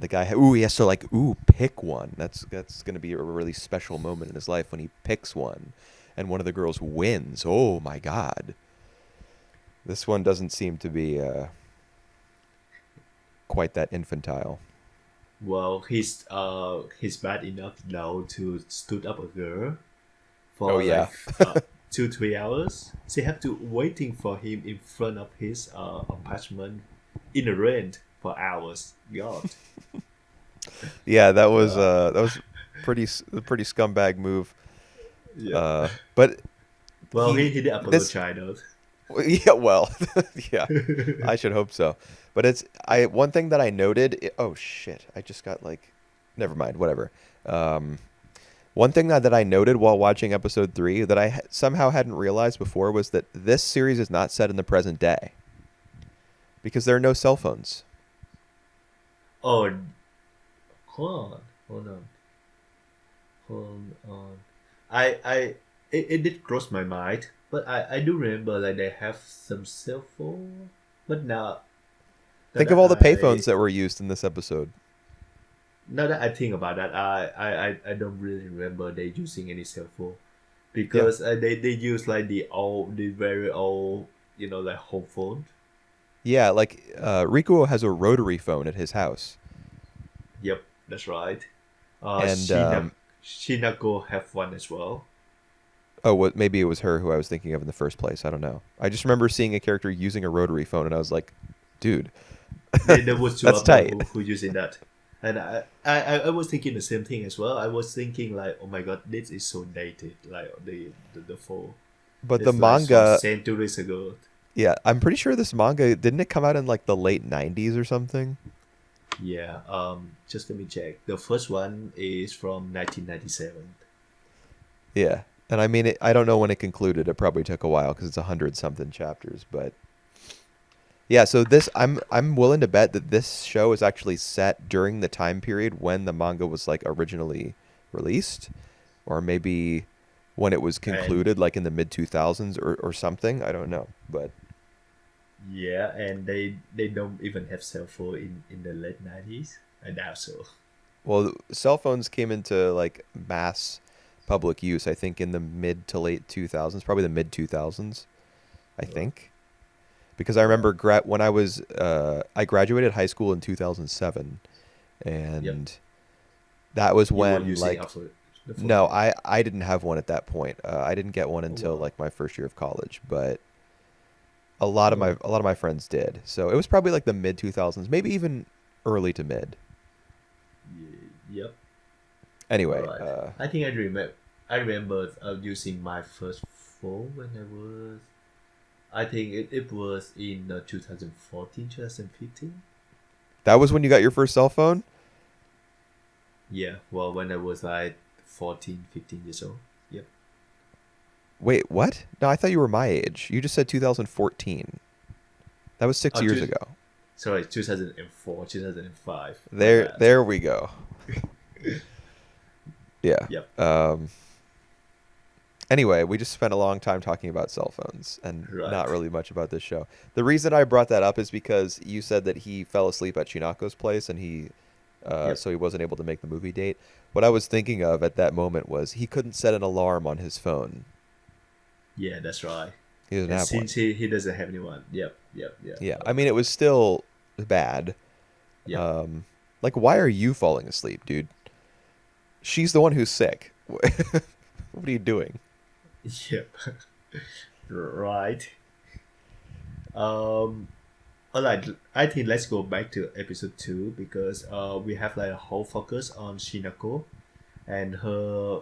the guy ooh, he has to like pick one. That's going to be a really special moment in his life when he picks one and one of the girls wins. Oh my god. This one doesn't seem to be quite that infantile. Well, he's bad enough now to stood up a girl Oh for like yeah. 2 3 hours. She have to waiting for him in front of his apartment in the rain for hours. God. Yeah, Uh, that was a pretty scumbag move. yep. But Well, he did this apologize though. yeah, well, yeah, I should hope so. But it's I one thing that I noted. Oh shit! I just got like, never mind. Whatever. Um, One thing that I noted while watching episode 3 that somehow hadn't realized before was that this series is not set in the present day because there are no cell phones. Oh, hold on, hold on. I it did cross my mind, but I do remember like they have some cell phone, but now Think of that all the I payphones that were used in this episode. now that I think about that, I don't really remember they using any cell phone Yeah. because they use like the very old, like home phone. Yeah, like Rikuo has a rotary phone at his house. Yep, that's right. And Shinako have one as well. oh, what maybe it was her who I was thinking of in the first place. I don't know. I just remember seeing a character using a rotary phone and I was like, dude, There was two that's of them tight. who using that, and I was thinking the same thing as well. I was thinking like, oh my god, this is so dated. Like the phone, But the it's like from manga, centuries ago. yeah, I'm pretty sure this manga didn't it come out in like the late 90s or something? Yeah. Just let me check. The first one is from 1997. Yeah. And I mean, I don't know when it concluded. It probably took a while because it's 100 something chapters. But yeah, so I'm willing to bet that this show is actually set during the time period when the manga was like originally released, or maybe when it was And concluded, like in the mid 2000s or something. I don't know. But yeah, and they don't even have cell phone in the late 90s. I doubt so. well, cell phones came into like mass public use, I think, in the mid to late 2000s, probably the mid 2000s, I Right. think. Because I Right. remember when I graduated high school in 2007, Yep. and that was You were when using like after the phone no, then. I didn't have one at that point. I didn't get one Oh until wow. like my first year of college, but Oh. a lot of my friends did. So it was probably like the mid 2000s, maybe even early to mid. Yep. All Anyway, right. I think I remember. I remember using my first phone when I was. I think it was in 2014, 2015. that was when you got your first cell phone? Yeah. Well, when I was like 14, 15 years old. Yep. Wait, what? No, I thought you were my age. You just said 2014. That was 6 Oh, years ago. sorry, 2004, 2005. My bad. There we go. Yeah. Yep. Um, anyway, we just spent a long time talking about cell phones and not Right. really much about this show. The reason I brought that up is because you said that he fell asleep at Chinako's place and Yep. so he wasn't able to make the movie date. What I was thinking of at that moment was he couldn't set an alarm on his phone. Yeah, that's right. He doesn't And have since one. he doesn't have anyone. Yep. Yep. Yep. Yeah, I mean, it was still bad. Yep. Um, like, why are you falling asleep, dude? She's the one who's sick. What are you doing? Yep. Right. Um. All right. I think let's go back to episode 2 because we have like a whole focus on Shinako and her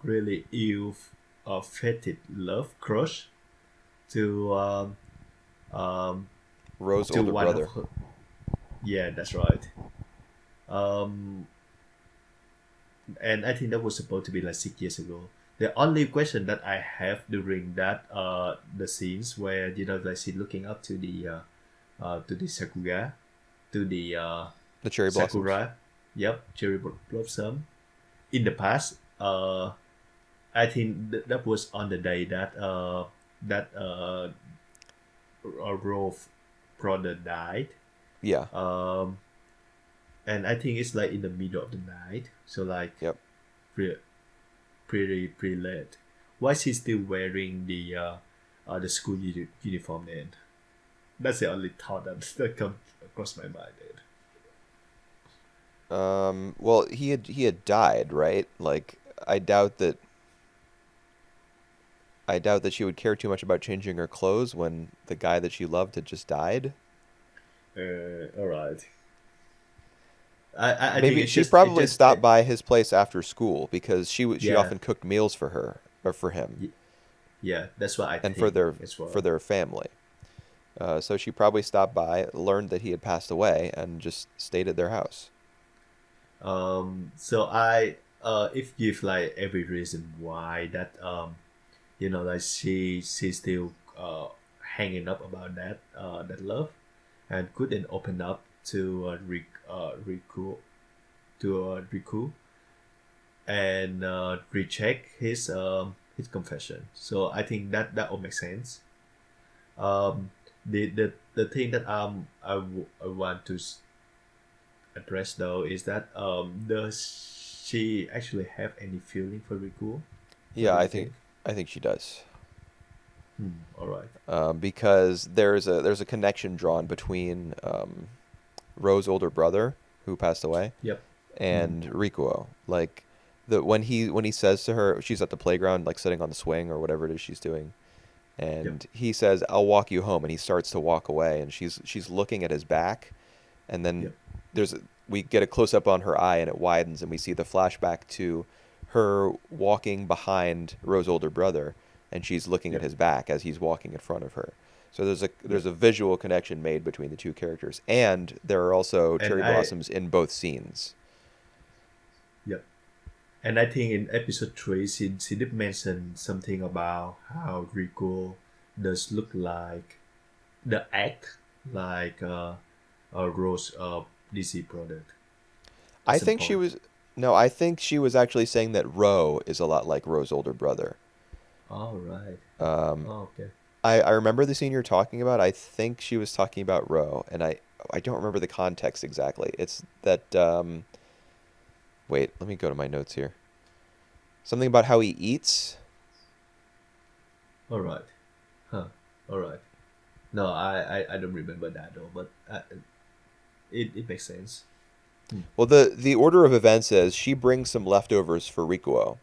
really ill fated love crush to um Rose's to older one of brother. her. Yeah, that's right. Um, and I think that was supposed to be like 6 years ago. The only question that I have during that the scenes where like she looking up to the Sakura, to the The cherry blossoms. Sakura, yep, cherry blossom. In the past, I think that was on the day that Rolf brother died. Yeah. Um, and I think it's like in the middle of the night, so like Yep. pretty pretty late. Why is he still wearing the school uniform then? That's the only thought that comes across my mind then. Well, he had died, right? Like, I doubt that she would care too much about changing her clothes when the guy that she loved had just died. All right. I think Maybe it she just it probably just stopped by his place after school because she yeah, often cooked meals for her or for him y- yeah. That's what I and think as for well. their family. So she probably stopped by, learned that he had passed away, and just stayed at their house. So I if give like every reason why that like she still hanging up about that love and couldn't open up to Riku and recheck his confession. So I think that all makes sense. Um, the thing that I want to address though is that does she actually have any feeling for Riku? What Yeah, do you think? I think she does. All right. Because there's a connection drawn between Ro's older brother, who passed away, Yep. Hmm. and Rikuo. Like when he says to her, she's at the playground, like sitting on the swing or whatever it is she's doing, Yep. and he says, "I'll walk you home," and he starts to walk away, and she's looking at his back, and then Yep. we get a close up on her eye, and it widens, and we see the flashback to her walking behind Ro's older brother, and she's looking at Yep. his back as he's walking in front of her. So Yep. there's a visual connection made between the two characters, and there are also And cherry I blossoms in both scenes. Yep. And I think in episode three, she did mention something about how Rico does look like the act like a Rose DC product at I some think she point. was no, I think she was actually saying that Ro is a lot like Ro's older brother. All right. Um, Oh, okay. I remember the scene you're talking about. I think she was talking about Ro, and I don't remember the context exactly. It's that wait, let me go to my notes here. Something about how he eats. All right. Huh. All right. No, I don't remember that though, but it makes sense. Hmm. Well, the order of events is she brings some leftovers for Rikuo,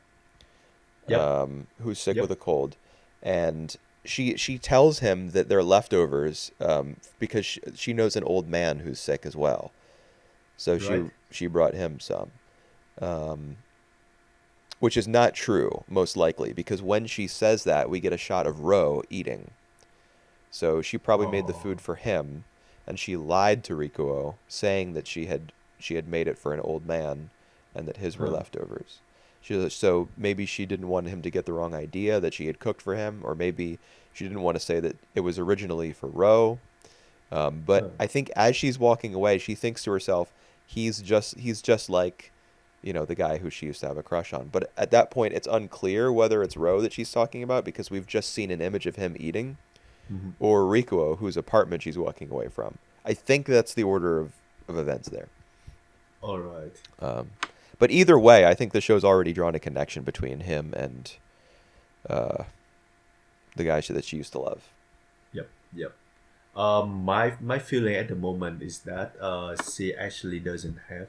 Yep. who's sick with Yep. a cold, and she tells him that they're leftovers because she knows an old man who's sick as well. So Right. she brought him some, um, which is not true, most likely, because when she says that, we get a shot of Ro eating. So she probably made the Oh. food for him, and she lied to Rikuo, saying that she had made it for an old man, and that his were Huh. leftovers. So maybe she didn't want him to get the wrong idea that she had cooked for him, or maybe she didn't want to say that it was originally for Ro. But Huh. I think as she's walking away, she thinks to herself, he's just like, the guy who she used to have a crush on. But at that point, it's unclear whether it's Ro that she's talking about because we've just seen an image of him eating, Hmm. or Rikuo, whose apartment she's walking away from. I think that's the order of events there. All right. Um, but either way, I think the show's already drawn a connection between him and uh, the guy that she used to love. Yep. Yep. My feeling at the moment is that she actually doesn't have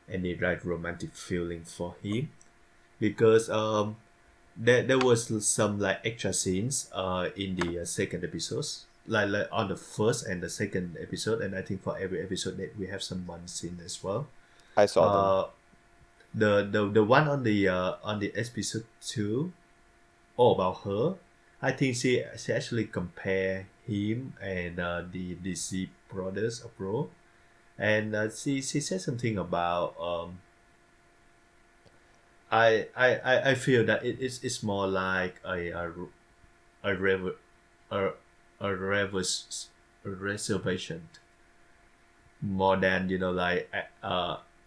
any like romantic feeling for him because there was some like extra scenes in the second episodes like on the first and the second episode, and I think for every episode that we have some one scene as well. I saw them. uh the one on the episode 2 all about her. I think she actually compare him and the DC brothers abroad, and she said something about I feel that it's more like a rever, a, a reverse a reservation more than like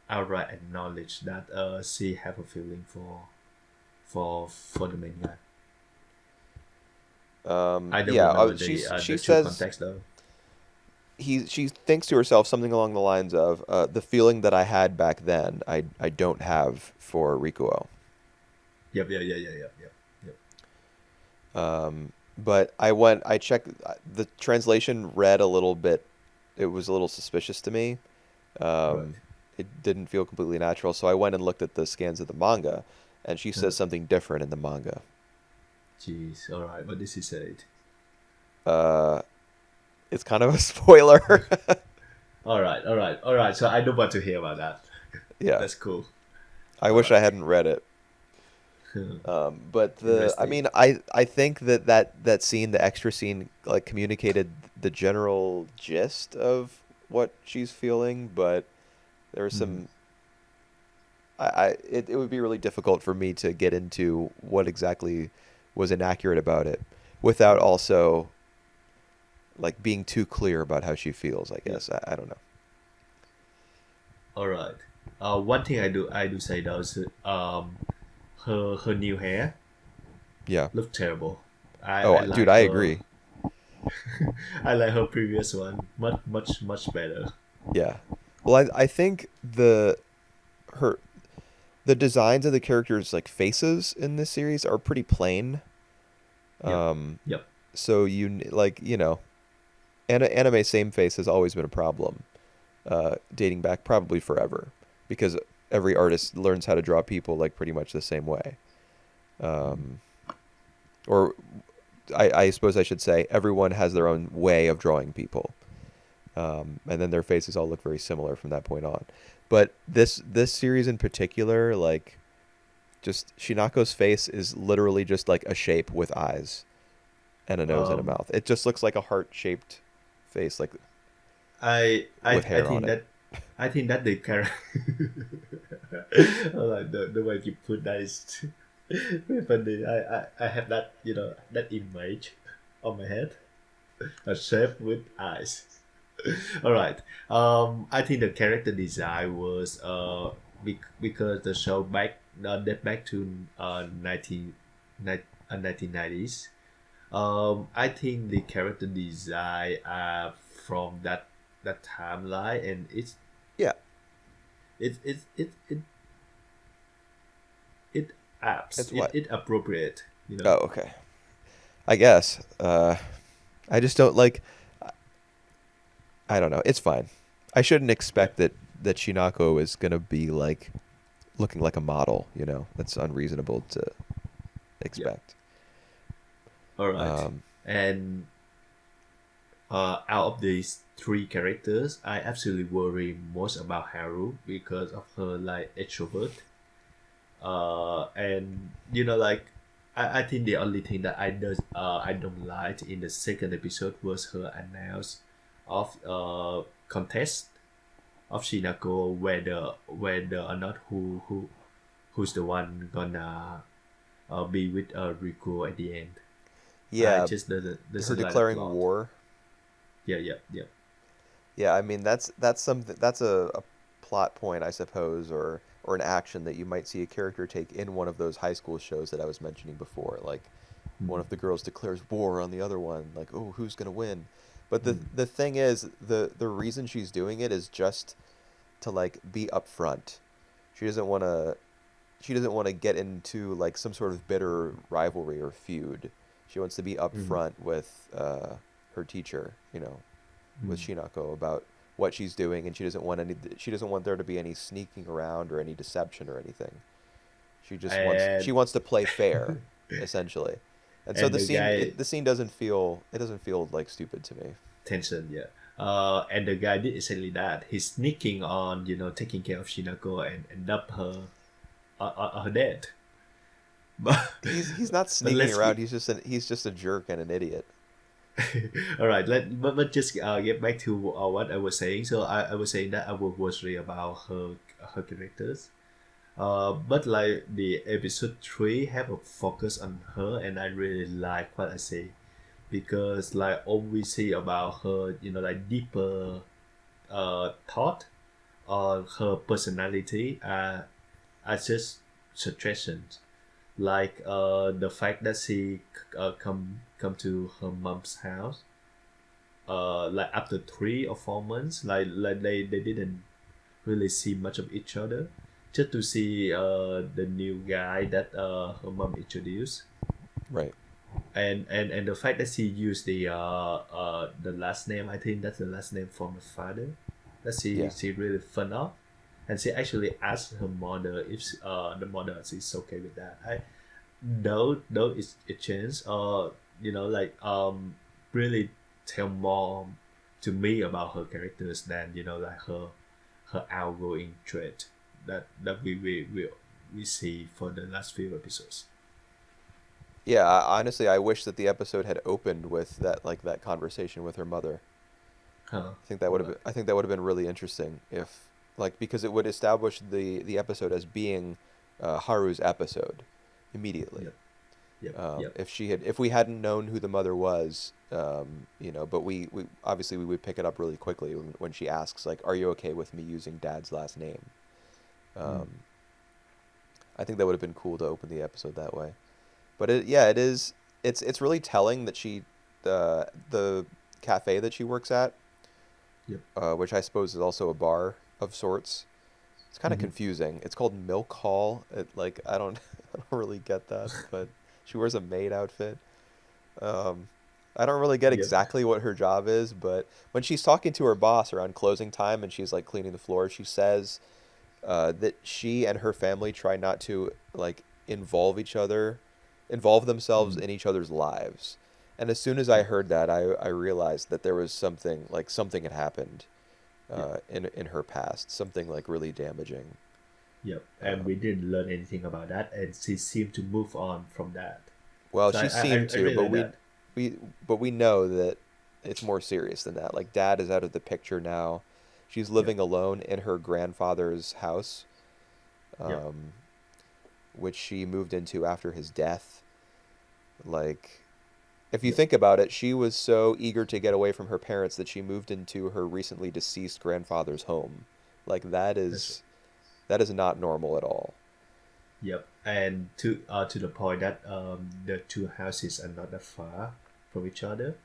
outright acknowledge that she have a feeling for the main guy. I don't Yeah, remember she the true says context though. she thinks to herself something along the lines of the feeling that I had back then, I don't have for Rikuo. Yep, yeah, yeah, yeah, yeah, yeah, yep. But I checked the translation read a little bit. It was a little suspicious to me. Right. Um, it didn't feel completely natural, so I went and looked at the scans of the manga, and she Huh. says something different in the manga. Jeez. All right. What did she say? Uh, it's kind of a spoiler. All right, all right, all right. So I don't want to hear about that. Yeah, That's cool. I All wish I right. hadn't read it. But I Interesting. mean, I think that scene, the extra scene, like communicated the general gist of what she's feeling, but there was Mm. some, it would be really difficult for me to get into what exactly was inaccurate about it without Mm. also like being too clear about how she feels, I Yeah. guess. I don't know. All right. One thing I do say though is her new hair Yeah. looked terrible. I Oh, dude, like I her. agree. I like her previous one much better. Yeah. Well, I think her the designs of the characters like faces in this series are pretty plain. Yep. Um, Yep. so like, anime same face has always been a problem, dating back probably forever, because every artist learns how to draw people like pretty much the same way. Um, or I suppose I should say everyone has their own way of drawing people. And then their faces all look very similar from that point on. But this series in particular, like just Shinako's face is literally just like a shape with eyes and a nose and a Um, mouth. It just looks like a heart-shaped face, like I with I I hair on think it. that I think that the character, like the way you put that is very funny. I have that that image on my head, a shape with eyes. All right. I think the character design was because the show date back to 1990s. I think the character design from that timeline, and Yeah. it it it it it apps It's what? it appropriate. Oh, okay. I guess. I just don't like. I don't know. It's fine. I shouldn't Yeah. expect that Shinako is gonna be like looking like a model. That's unreasonable to Yeah. expect. All right. Um, And out of these three characters, I absolutely worry most about Haru because of her like extrovert. And like I think the only thing that I don't like in the second episode was her announce of contest of Shinako, whether or not who's the one gonna be with Riku at the end. I yeah, just her doesn't like the declaring plot. war. Yeah, yeah, yeah. Yeah, I mean that's something that's a plot point, I suppose, or an action that you might see a character take in one of those high school shows that I was mentioning before. Like one Mm, of the girls declares war on the other one, like, oh, who's gonna win? But the mm, the thing is, the reason she's doing it is just to like be upfront. She doesn't want to she doesn't want to get into like some sort of bitter rivalry or feud. She wants to be mm, upfront with her teacher, with mm. Shinako about what she's doing, and she doesn't want there to be any sneaking around or any deception or anything. She And wants to play fair, essentially. And so and the guy the scene doesn't feel like stupid to me. tension, yeah. And the guy did exactly that. He's sneaking on, taking care of Shinako and end up her dead. But He's not but sneaking let's around. get He's just a jerk and an idiot. all right. But just get back to what I was saying. So I was saying that I was worried about her characters. But like the episode 3 have a focus on her, and I really like what I say because like all we see about her, like deeper thought on her personality are just suggestions. Like the fact that she come to her mom's house like after 3 or 4 months, like they didn't really see much of each other, just to see the new guy that her mom introduced, Right. and the fact that she used the last name. I think that's the last name from the father that Yeah. she really fun of, and she actually asked her mother if the mother is okay with that. I though it's a chance, like really tell more to me about her characters than like her outgoing trait that we see for the last few episodes. Yeah, honestly, I wish that the episode had opened with that, like that conversation with her mother. Huh. Right. I think that would have been really interesting if, like, because it would establish the episode as being Haru's episode immediately. Yep. Yep. Yep. If we hadn't known who the mother was, but we obviously we would pick it up really quickly when she asks, like, "Are you okay with me using Dad's last name?" Mm. Um, I think that would have been cool to open the episode that way. But yeah, it is. It's really telling that the cafe that she works at, Yep. which I suppose is also a bar of sorts. It's kind of Mm-hmm. confusing. It's called Milk Hall. Like I don't I don't really get that, but she wears a maid outfit. Um, I don't really get Yep. exactly what her job is, but when she's talking to her boss around closing time and she's like cleaning the floor, she says that she and her family try not to like involve themselves Mm. in each other's lives. And as soon as I Yep. heard that, I realized that there was something had happened Yep. in her past, something like really damaging. Yep. And we Um, didn't learn anything about that, and she seemed to move on from that. well, So she seemed I to, really like that. we but we know that it's more serious than that. Like Dad is out of the picture now. She's Yep. living alone in her grandfather's house, Yep. um, which she moved into after his death. Like, if you Yep. think about it, she was so eager to get away from her parents that she moved into her recently deceased grandfather's home. Like That's right. that is not normal at all. Yep. And to the point that the two houses are not that far from each other,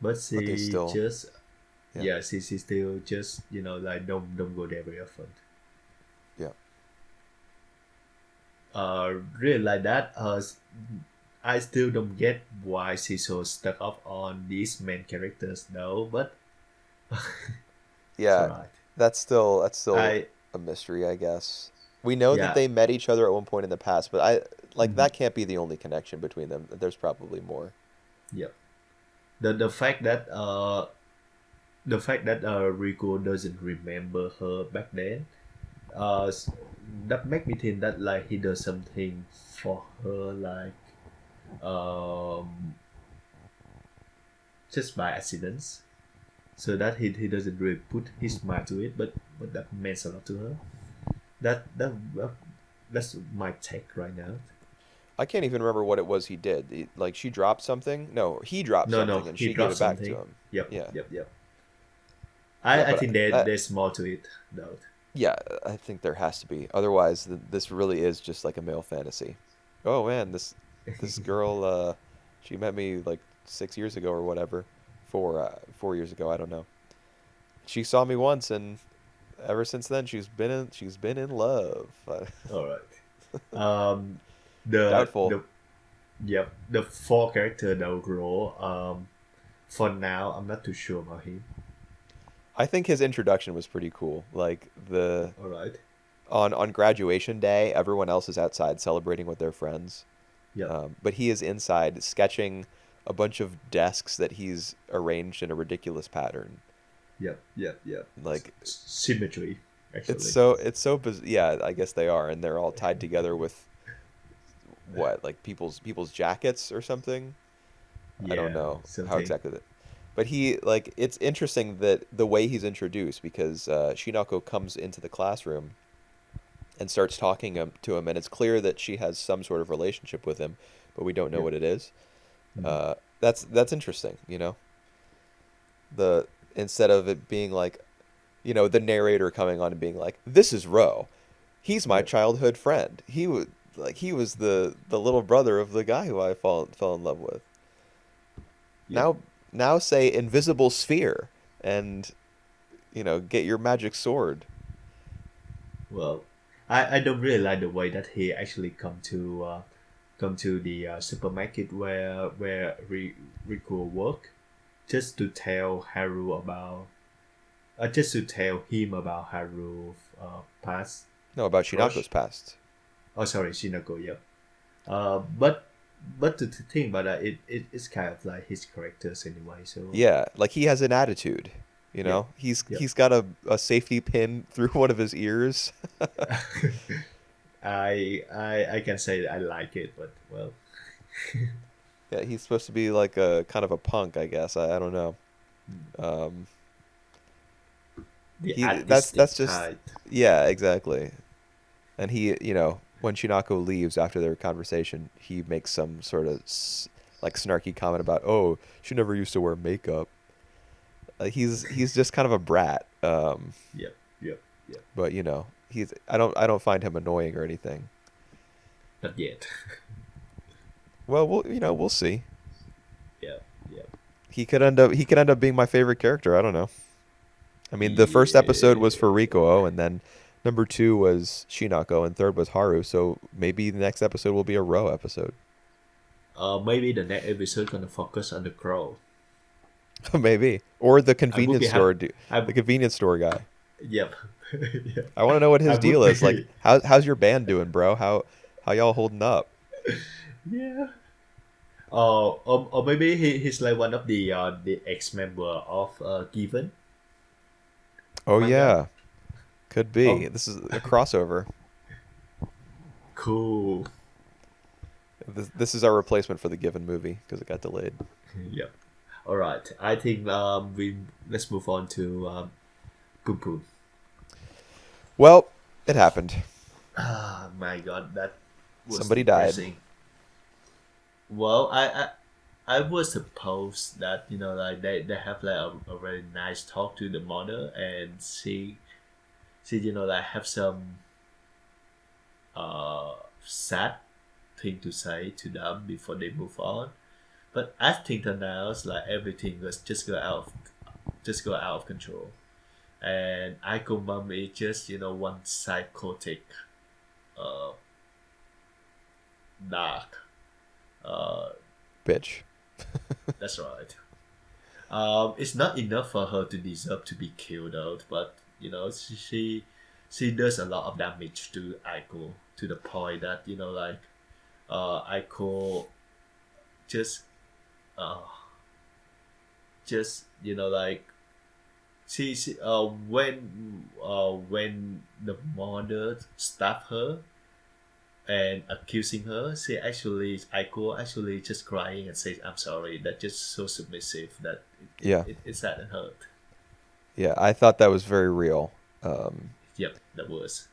but But they she still, just yeah, yeah she still just like don't go there very often. yeah. Really like that. I still don't get why she's so stuck up on these main characters though, but it's Yeah, alright. that's still I a mystery, I guess. We know that Yeah. they met each other at one point in the past, but I like Mhm. that can't be the only connection between them. There's probably more. Yep. The fact that Rico doesn't remember her back then, uh, s- that make me think that like he does something for her, like um, just by accidents, so that he doesn't really put his mind to it, but that means a lot to her. That that's my take right now. I can't even remember what it was he did. Like she dropped something? No, he dropped No, no, something and he she gave dropped it back to something. him. Yep, Yeah. yep, yep. Yeah, I but think there's more to it though. yeah, I think there has to be. Otherwise, this really is just like a male fantasy. Oh man, this girl, she met me like 6 years ago or whatever, 4 years ago. I don't know. She saw me once, and ever since then, she's been in love. All right. Um, the Doubtful. the yep the four character that grow. For now, I'm not too sure about him. I think his introduction was pretty cool. Like the All right. on graduation day, everyone else is outside celebrating with their friends. Yep. But he is inside sketching a bunch of desks that he's arranged in a ridiculous pattern. Yep. Yep. Yep. Like Symmetry, actually. yeah, I guess they are, and they're all tied together with what, like people's jackets or something. I don't Yeah. know how Something. exactly that. But he like it's interesting that the way he's introduced because Shinako comes into the classroom and starts talking to him, and it's clear that she has some sort of relationship with him, but we don't know Yep. what it is. Mhm. That's interesting, the instead of it being like, the narrator coming on and being like, "This is Ro. He's my Yep. childhood friend. He was the little brother of the guy who I fell in love with." Yep. Now say invisible sphere and get your magic sword. Well, I don't really like the way that he actually come to the supermarket where Rico work, just to tell Haru about just to tell him about Haru's past No, about Shinako's crush. past. Oh, sorry, Shinako. Yep. But but to think about that, it's kind of like his characters anyway. So Yeah, like he has an attitude. You yep, know, he's yep. he's got a safety pin through one of his ears. I can say I like it, but well, Yeah, he's supposed to be like a kind of a punk, I guess. I don't know. mm, Um, the he artistic that's just type. yeah, exactly. And he, when Shinako leaves after their conversation, he makes some sort of like snarky comment about, "Oh, she never used to wear makeup." He's just kind of a brat. Yep, yep, yep. But he's I don't find him annoying or anything. Not yet. Well, we'll see. Yep, yep. He could end up being my favorite character. I don't know. I mean, the first episode was for Yeah. Rikuo, and then number two was Shinako, and third was Haru. So maybe the next episode will be a Ro episode. Maybe the next episode gonna focus on the crow. Maybe, or the I would convenience be store, happy. I the convenience store guy. Yep. Yep. I want to know what I his would deal is. Like, be. how's your band doing, bro? How y'all holding up? Yeah. Or maybe he's like one of the ex member of Given Oh manga. yeah, could be. Oh, This is a crossover. cool. This is our replacement for the Given movie because it got delayed. Yep. All right. I think we let's move on to Poom Poom. Well, it happened. Ah, my God, that was Somebody died. depressing. Well, I was supposed that like they have like a very nice talk to the mother, and she like have some sad thing to say to them before they move on. But as things turned out, like everything was just go out of control. And Aiko mom is just one psychotic, uh, dark. Uh, Bitch. that's right. It's not enough for her to deserve to be killed out, but she does a lot of damage to Aiko to the point that like Aiko just uh just like she when the mother stabbed her and accusing her, she actually Aiko actually just crying and says I'm sorry. That just so submissive that Yeah, it sad and hurt. yeah. I thought that was very real. Um, Yep, that was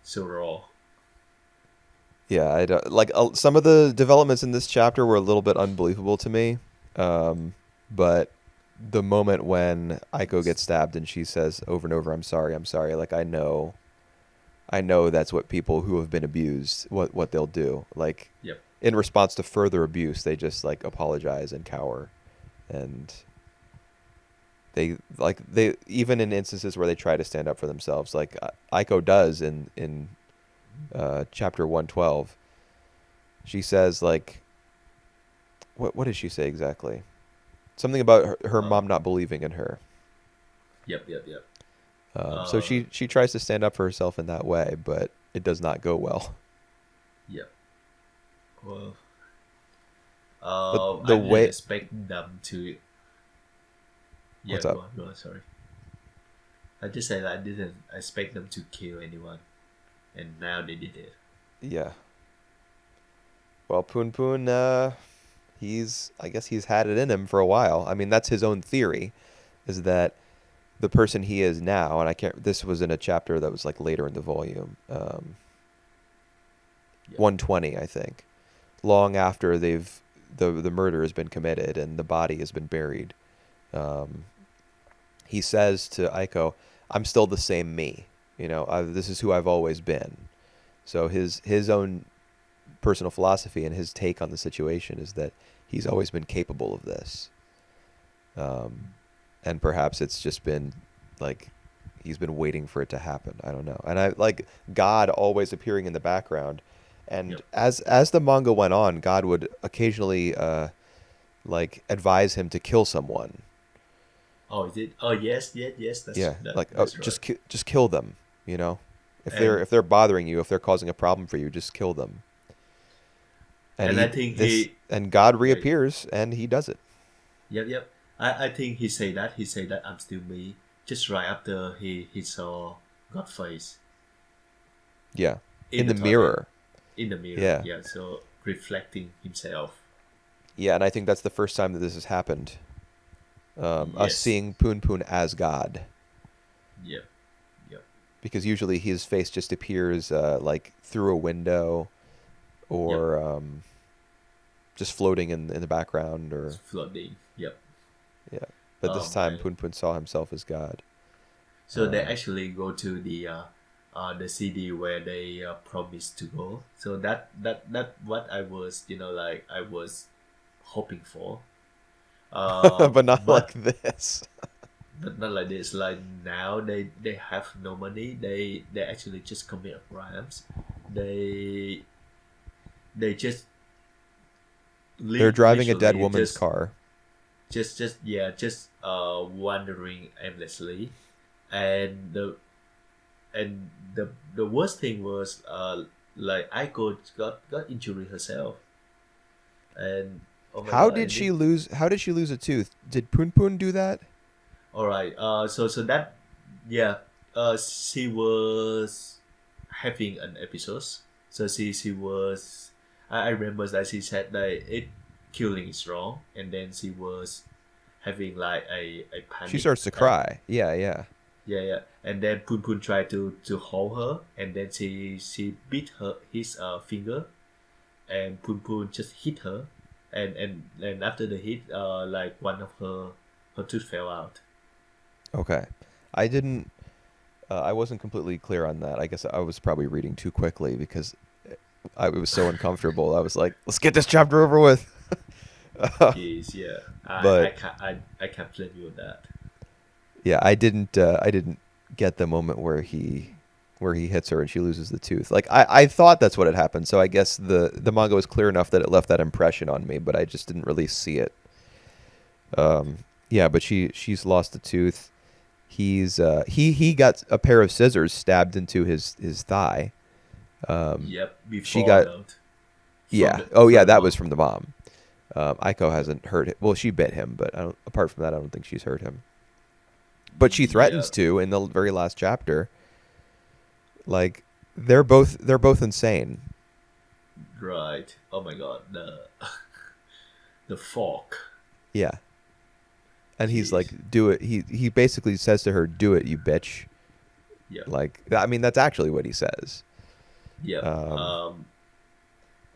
so raw. yeah, I don't, like some of the developments in this chapter were a little bit unbelievable to me. But the moment when Aiko gets stabbed and she says over and over, I'm sorry," like I know that's what people who have been abused, what they'll do. Like Yep. in response to further abuse, they just like apologize and cower, and they even in instances where they try to stand up for themselves, like Aiko does in chapter 112. She says like what does she say exactly? Something about her Uh, mom not believing in her. yep. Yep. Yep. So Uh, she tries to stand up for herself in that way, but it does not go well. yep. Well, But the I didn't way expect them to. Yeah, what's up? go on. Sorry. I just said I didn't expect them to kill anyone, and now they did it. Yeah. Well, Poon Poon, I guess he's had it in him for a while. I mean, that's his own theory, is that the person he is now, and I can't. This was in a chapter that was like later in the volume, Yep. 120, I think, long after the murder has been committed and the body has been buried. Um, he says to Aiko, "I'm still the same me. This is who I've always been." So his own personal philosophy and his take on the situation is that he's always been capable of this. And perhaps it's just been like he's been waiting for it to happen. I don't know. And I like God always appearing in the background. And Yep. as the manga went on, God would occasionally like advise him to kill someone. Oh, is it? Oh, yes, yes, yes. Yeah, like oh, That's right. just kill them. You know, if they're And if they're bothering you, if they're causing a problem for you, just kill them. And And I think he, God yeah, reappears and he does it. yep, yep. I think he said that I'm still me. Just right after he saw God face Yeah. in In the the toilet, mirror. in the mirror. Yeah. Yeah, so reflecting himself. Yeah, and I think that's the first time that this has happened. Us Yes. seeing Poon Poon as God, Yep. Yep. because usually his face just appears like through a window Yep. or just floating in the background, It's or flooding. Yep. yeah. But Oh this time, my. Poon Poon saw himself as God. So they actually go to the city where they promised to go. So that what I was like I was hoping for. But not like But this. not like this. Like now they have no money. They actually just commit crimes. They they just They're driving a dead literally woman's car. just wandering aimlessly, and the worst thing was like Aiko got injury herself, and oh my How god, did and she it lose? How did she lose a tooth? Did Poon Poon do that? all right. So that yeah, she was having an episode. So she was. I remember that she said that it killing is wrong, and then she was having like a She panic starts to attack. cry. Yeah, yeah. Yeah, yeah. And then Poon Poon tried to hold her, and then she beat her his finger, and Poon Poon just hit her, and after the hit, like one of her tooth fell out. Okay. I didn't. I wasn't completely clear on that. I guess I was probably reading too quickly because it was so uncomfortable. I was like, let's get this chapter over with. Yes, yeah. But I can't blame you on that. yeah, I didn't get the moment where he hits her and she loses the tooth. Like I thought that's what had happened. So I guess the manga was clear enough that it left that impression on me, but I just didn't really see it. Yeah, but she's lost a tooth. He got a pair of scissors stabbed into his thigh. Yep, She before got note yeah. Oh from yeah, the that was mom. from the mom. Aiko hasn't hurt it. Well, she bit him, but apart from that, I don't think she's hurt him. But she threatens Yep, to in the very last chapter. Like they're both insane. right. Oh my god, the fork. Yeah. And he's Jeez. like, "Do it." He basically says to her, "Do it, you bitch." Yep, Like, I mean, that's actually what he says. yep.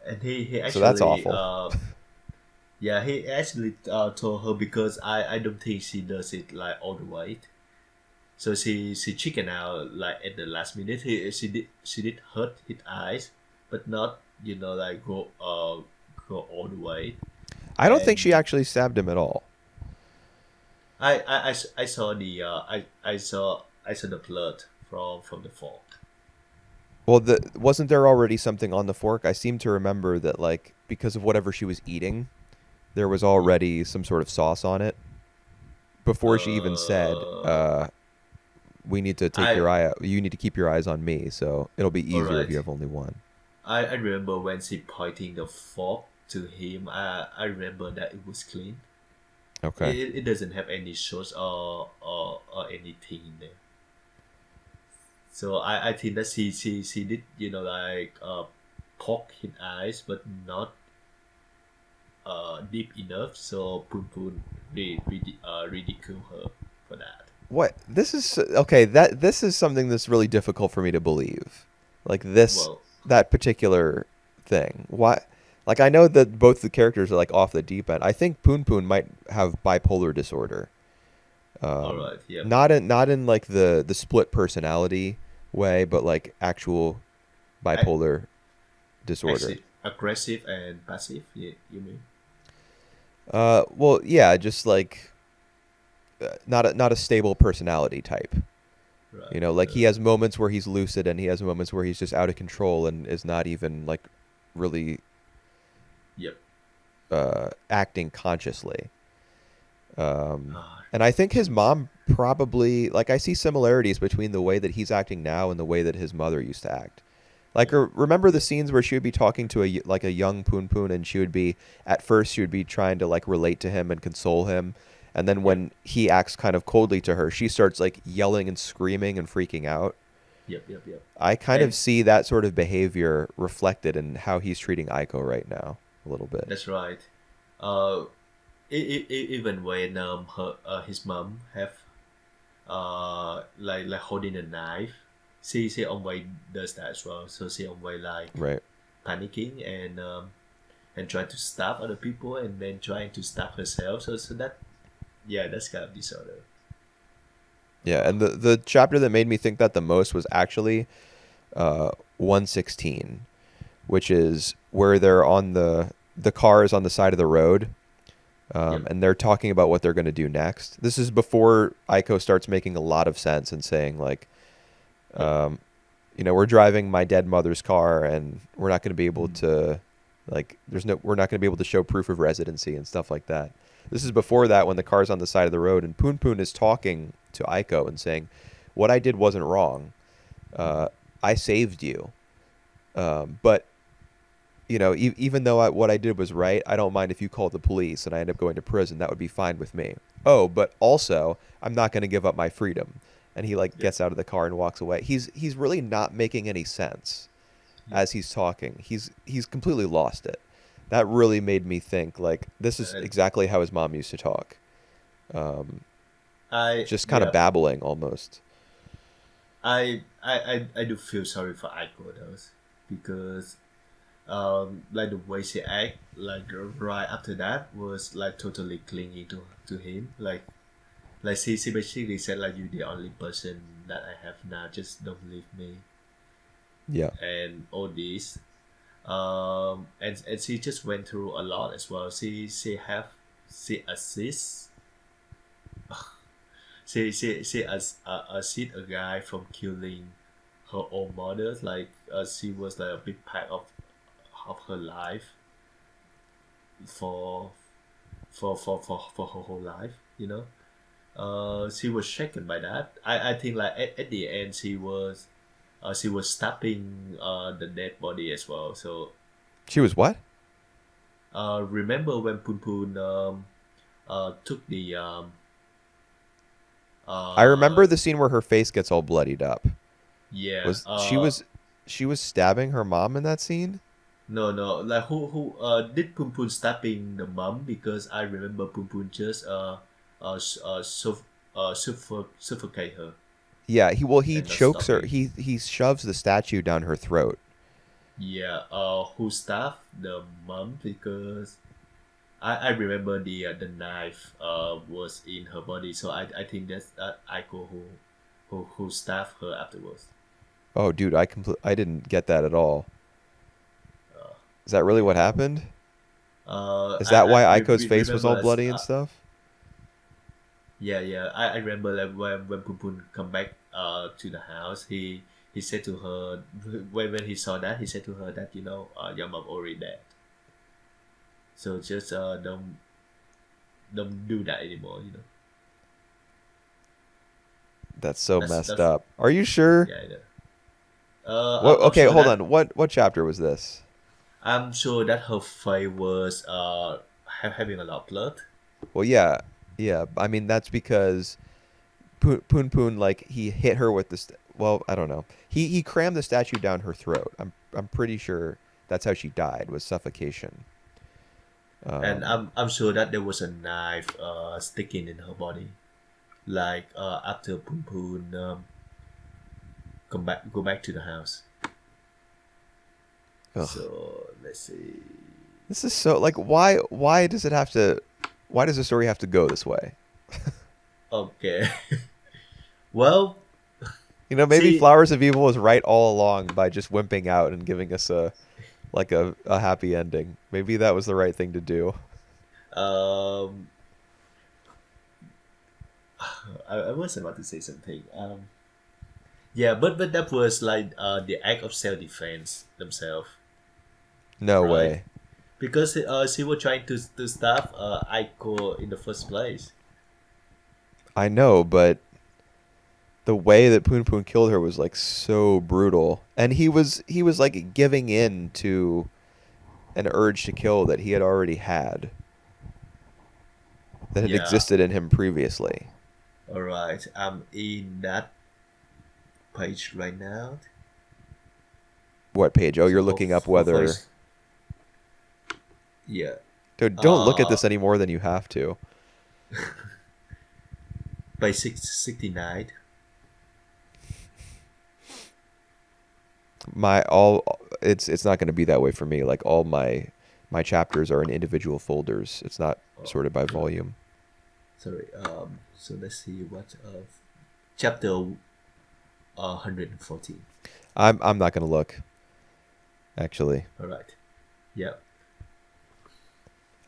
And he So that's actually awful. yeah, he actually told her because I don't think she does it like all the way. So she chicken out like at the last minute. She did hurt his eyes, but not like go all the way. I don't think she And actually stabbed him at all. I saw the I saw the blood from the fork. Well, wasn't there already something on the fork? I seem to remember that, like, because of whatever she was eating, there was Yeah. already some sort of sauce on it before she even said, Uh, "We need to take I your eye out. You need to keep your eyes on me, so it'll be all easier if you right. have only one." I remember when she pointing the fork to him. I remember that it was clean. Okay. It doesn't have any sauce or anything in there. So I think that she did like poke his eyes, but not deep enough. So Poon Poon ridicule her for that. What this is okay, that this is something that's really difficult for me to believe. Like this Well, that particular thing. Why like I know that both the characters are like off the deep end. I think Poon Poon might have bipolar disorder. all right, yeah, Not in like the split personality way, but like actual I, bipolar disorder. actually aggressive and passive. You mean? Well, yeah, just like not a stable personality type. You Right. know, like he has moments where he's lucid and he has moments where he's just out of control and is not even like really Yep. acting consciously. Ah, And I think his jeez. mom probably like I see similarities between the way that he's acting now and the way that his mother used to act. Like, yeah, remember the yeah, scenes where she would be talking to like a young Poon Poon, and she would be at first she would be trying to like relate to him and console him, and then yep, when he acts kind of coldly to her, she starts like yelling and screaming and freaking out. yep, yep, yep. I kind of And see that sort of behavior reflected in how he's treating Aiko right now, a little bit. that's right. Uh, even when his mom have like holding a knife, she always does that as well. So she always like Right. panicking and trying to stab other people and then trying to stab herself. So that yeah, that's kind of disorder. Yeah, Uh, and the chapter that made me think that the most was actually 116, which is where they're on the car is on the side of the road, yep, and they're talking about what they're going to do next. This is before Aiko starts making a lot of sense and saying like, yep, um, we're driving my dead mother's car, and we're not going to be able mm, to, like, we're not going to be able to show proof of residency and stuff like that. This is before that when the car's on the side of the road, and Poon Poon is talking to Aiko and saying, "What I did wasn't wrong. mm, Uh, I saved you, but." Even though what I did was right, I don't mind if you call the police and I end up going to prison. That would be fine with me. Oh, but also, I'm not going to give up my freedom. And he like yep, gets out of the car and walks away. He's really not making any sense yep. as he's talking. He's completely lost it. That really made me think like this is And exactly how his mom used to talk. Um, just kind of yeah, babbling almost. I do feel sorry for Aiko though, because like the way she act like right after that was like totally clinging to him, like she basically said like you the only person that I have now, just don't leave me Yeah. and all this. And she just went through a lot as well. She assists assist a guy from killing her own mother. Like she was like a big part of her life for for her whole life. She was shaken by that. I think like at the end she was stabbing the dead body as well. So She was what? remember when Poon Poon took the I remember uh the scene where her face gets all bloodied up. yeah Was she was stabbing her mom in that scene? no, like who did Poon Poon stabbing the mom, because I remember Poon Poon just uh, s- uh, suff- suffocate her Yeah, he and not chokes her. stopping. He shoves the statue down her throat. Yeah, who stabbed the mom, because I remember the knife was in her body, so I think that's that Aiko who stabbed her afterwards. Oh, dude, I didn't get that at all. Uh, Is that really what yeah. happened? Is that why Aiko's face was all Remember bloody and stuff? yeah, yeah. I remember like when Poon Poon come back to the house, he said to her when he saw that, he said to her that your mom already dead, so just don't do that anymore. That's so messed That's up. Are you sure? yeah. I know. What? I'm Okay, sure hold that on. What chapter was this? her face was having a lot of blood. Well, yeah, yeah. I mean, that's because Poon Poon like he hit her with the well, I don't know. He crammed the statue down her throat. I'm pretty sure that's how she died, was suffocation. And Um, I'm sure that there was a knife sticking in her body, like after Poon Poon go back to the house. ugh. So let's see. This is so like why does it have to why does the story have to go this way? Okay. Well, Maybe see, Flowers of Evil was right all along by just wimping out and giving us a happy ending. Maybe that was the right thing to do. um, I was about to say something. Yeah, but that was like the act of self defense themselves, No right? way. Because she was trying to stop Aiko in the first place. I know, but the way that Poon Poon killed her was like so brutal, and he was like giving in to an urge to kill that he had already had, that had Yeah. existed in him previously. All right. I'm in that page right now. What page? Oh, you're So looking up hopefully, whether. yeah. Dude, don't look at Uh, this any more than you have to. by 69. My all it's not going to be that way for me. Like all my chapters are in individual folders. It's not Oh, sorted by good. volume. Sorry. So let's see what chapter 114. I'm not going to look actually. All right. Yeah.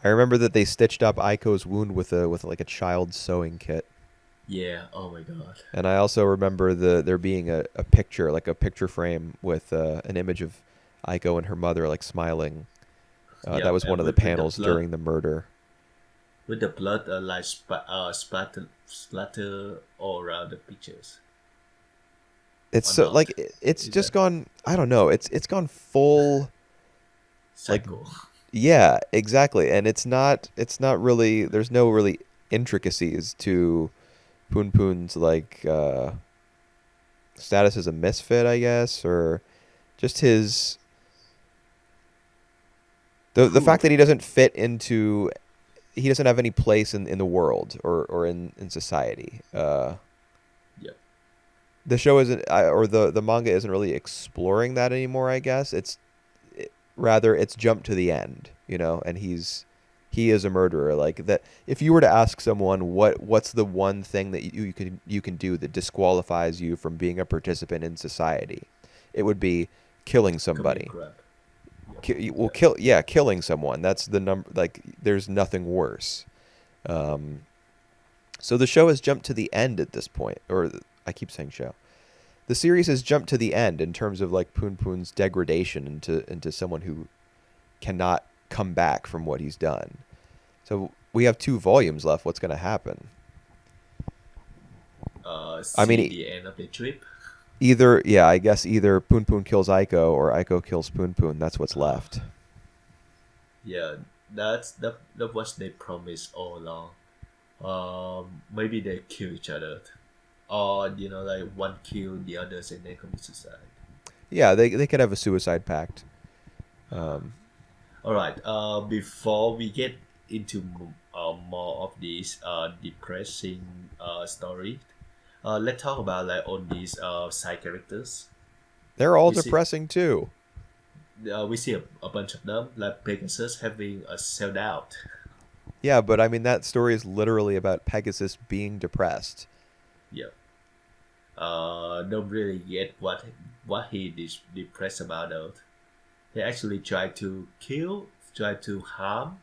I remember that they stitched up Aiko's wound with like a child's sewing kit. Yeah. Oh my God. And I also remember there being a picture, like a picture frame with an image of Aiko and her mother like smiling. That Yeah. was one And of the with the panels blood, during the murder. like splatter all around the pictures It's or so not? like it's Is just that gone. I don't know. It's gone full like psycho? yeah, exactly. And it's not really. There's no really intricacies to Poon Poon's like status as a misfit, I guess, or just his the Who? fact that he doesn't have any place in the world or in society. Yeah. The show isn't or the manga isn't really exploring that anymore, I guess. Rather it's jumped to the end, and he is a murderer. Like that, if you were to ask someone what's the one thing that you can do that disqualifies you from being a participant in society, it would be killing Commit somebody. crap. Yep. Well, Yeah. killing someone. That's the number. Like, there's nothing worse. Um, so the show has jumped to the end at this point, or I keep saying show. The series has jumped to the end in terms of like Poon Poon's degradation into someone who cannot come back from what he's done. So we have 2 volumes left. What's going to happen? I See mean, the end of the trip. either yeah, I guess either Poon Poon kills Aiko or Aiko kills Poon Poon. That's what's Uh, left. yeah. That was they promised all along. Maybe they kill each other, or like one kill the others and then commit suicide. Yeah, they could have a suicide pact. Um, All right. Before we get into more of these depressing story, let's talk about like all these side characters. they're all We see depressing too. we see a bunch of them, like Pegasus having a sell out. Yeah, but I mean that story is literally about Pegasus being depressed. Yeah. Don't really get what he is depressed about though. He actually tried to harm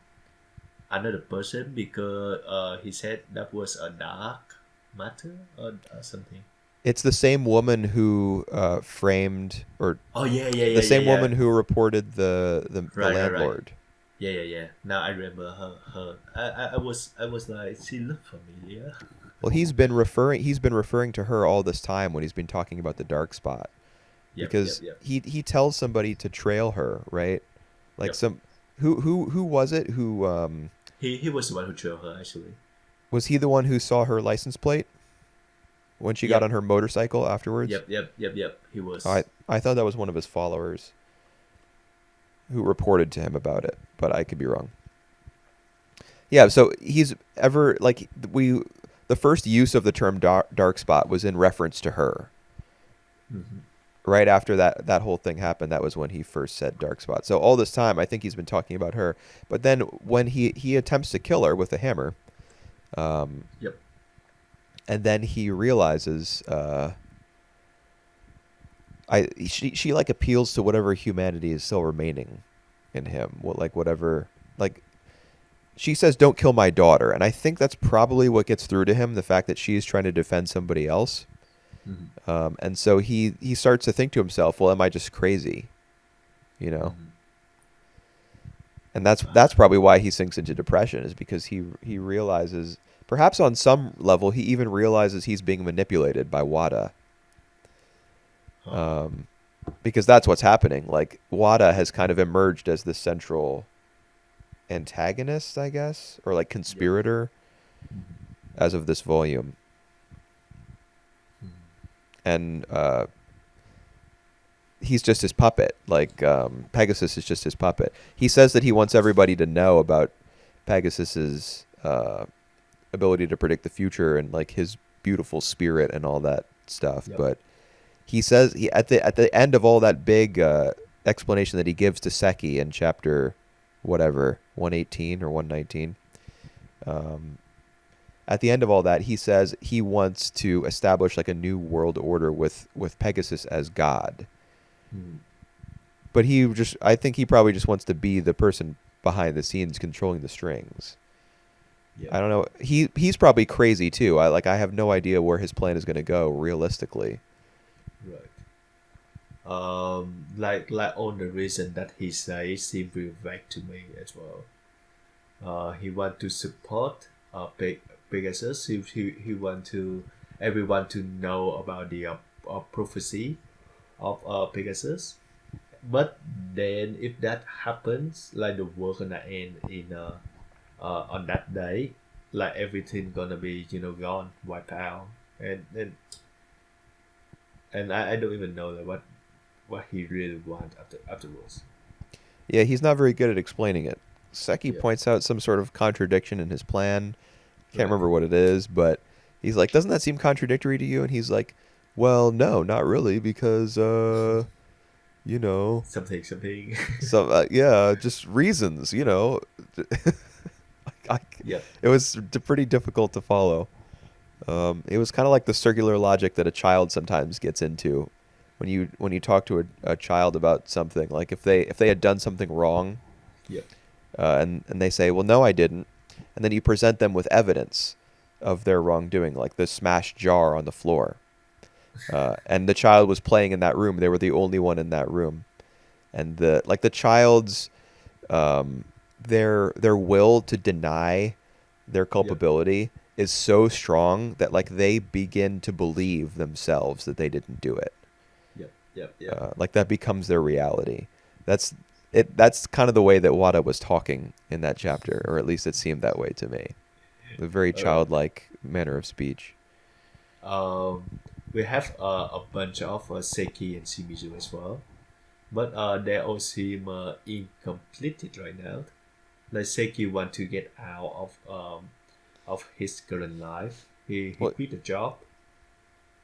another person because he said that was a dark matter or something. It's the same woman who framed, or Oh yeah, yeah, the yeah, yeah, same yeah. woman who reported the Right, right, right. landlord. Yeah, yeah, yeah. Now I remember her. I was like, she looked familiar. Well, he's been referring to her all this time when he's been talking about the dark spot, Yep, yep, because yep, he tells somebody to trail her, right? Like yep. some who was it who He was the one who drove her actually. was he the one who saw her license plate when she got on Yep, her motorcycle afterwards? yep, yep, yep, yep. He I was. I thought that was one of his followers who reported to him about it, but I could be wrong. Yeah, so he's ever like we the first use of the term dark spot was in reference to her. Hmm. Right after that whole thing happened, that was when he first said dark spot. So all this time, I think he's been talking about her. But then when he attempts to kill her with a hammer, um, Yep. and then he realizes, she like appeals to whatever humanity is still remaining in him. What like whatever like she says, "Don't kill my daughter," and I think that's probably what gets through to him. The fact that she's trying to defend somebody else. Hmm. And so he starts to think to himself, well, am I just crazy? You know? Hmm. And that's probably why he sinks into depression, is because he realizes Perhaps on some level, he even realizes he's being manipulated by Wada, uh, because that's what's happening. Like Wada has kind of emerged as the central antagonist, I guess, or like yep. conspirator Mhm. as of this volume, Mhm. and he's just his puppet. Like Pegasus is just his puppet. He says that he wants everybody to know about Pegasus's ability to predict the future and like his beautiful spirit and all that stuff. Yep. But he says he at the end of all that big explanation that he gives to Seki in chapter whatever 118 or 119. Um, at the end of all that, he says he wants to establish like a new world order with Pegasus as God. Mhm. But I think he probably just wants to be the person behind the scenes controlling the strings. Yep. I don't know. He's probably crazy too. I have no idea where his plan is going to go realistically. Right. Like all the reason that he says seem very vague to me as well. He want to support Pegasus. He want to everyone to know about the prophecy of Pegasus. But then if that happens, like the world gonna end in on that day, like everything gonna be gone, wiped out, and I don't even know like what he really want afterwards. Yeah, he's not very good at explaining it. Seki Yeah, points out some sort of contradiction in his plan. Can't right. remember what it is, but he's like, "Doesn't that seem contradictory to you?" And he's like, "Well, no, not really, because you know, Something. so yeah, just reasons, you know." I, Yep. it was pretty difficult to follow. It was kind of like the circular logic that a child sometimes gets into when you talk to a child about something. Like if they had done something wrong, Yep. and they say, "Well, no, I didn't," and then you present them with evidence of their wrongdoing, like the smashed jar on the floor, and the child was playing in that room. They were the only one in that room, and the child's um, their will to deny their Yep. culpability is so strong that like they begin to believe themselves that they didn't do it. Yep. Yep. Yep. Like that becomes their reality. That's it. That's kind of the way that Wada was talking in that chapter, or at least it seemed that way to me. A very All right. childlike manner of speech. We have a bunch of Seki and Shimizu as well, but they all seem incomplete right now. Like Seki want to get out of his current life. He Well, quit the job.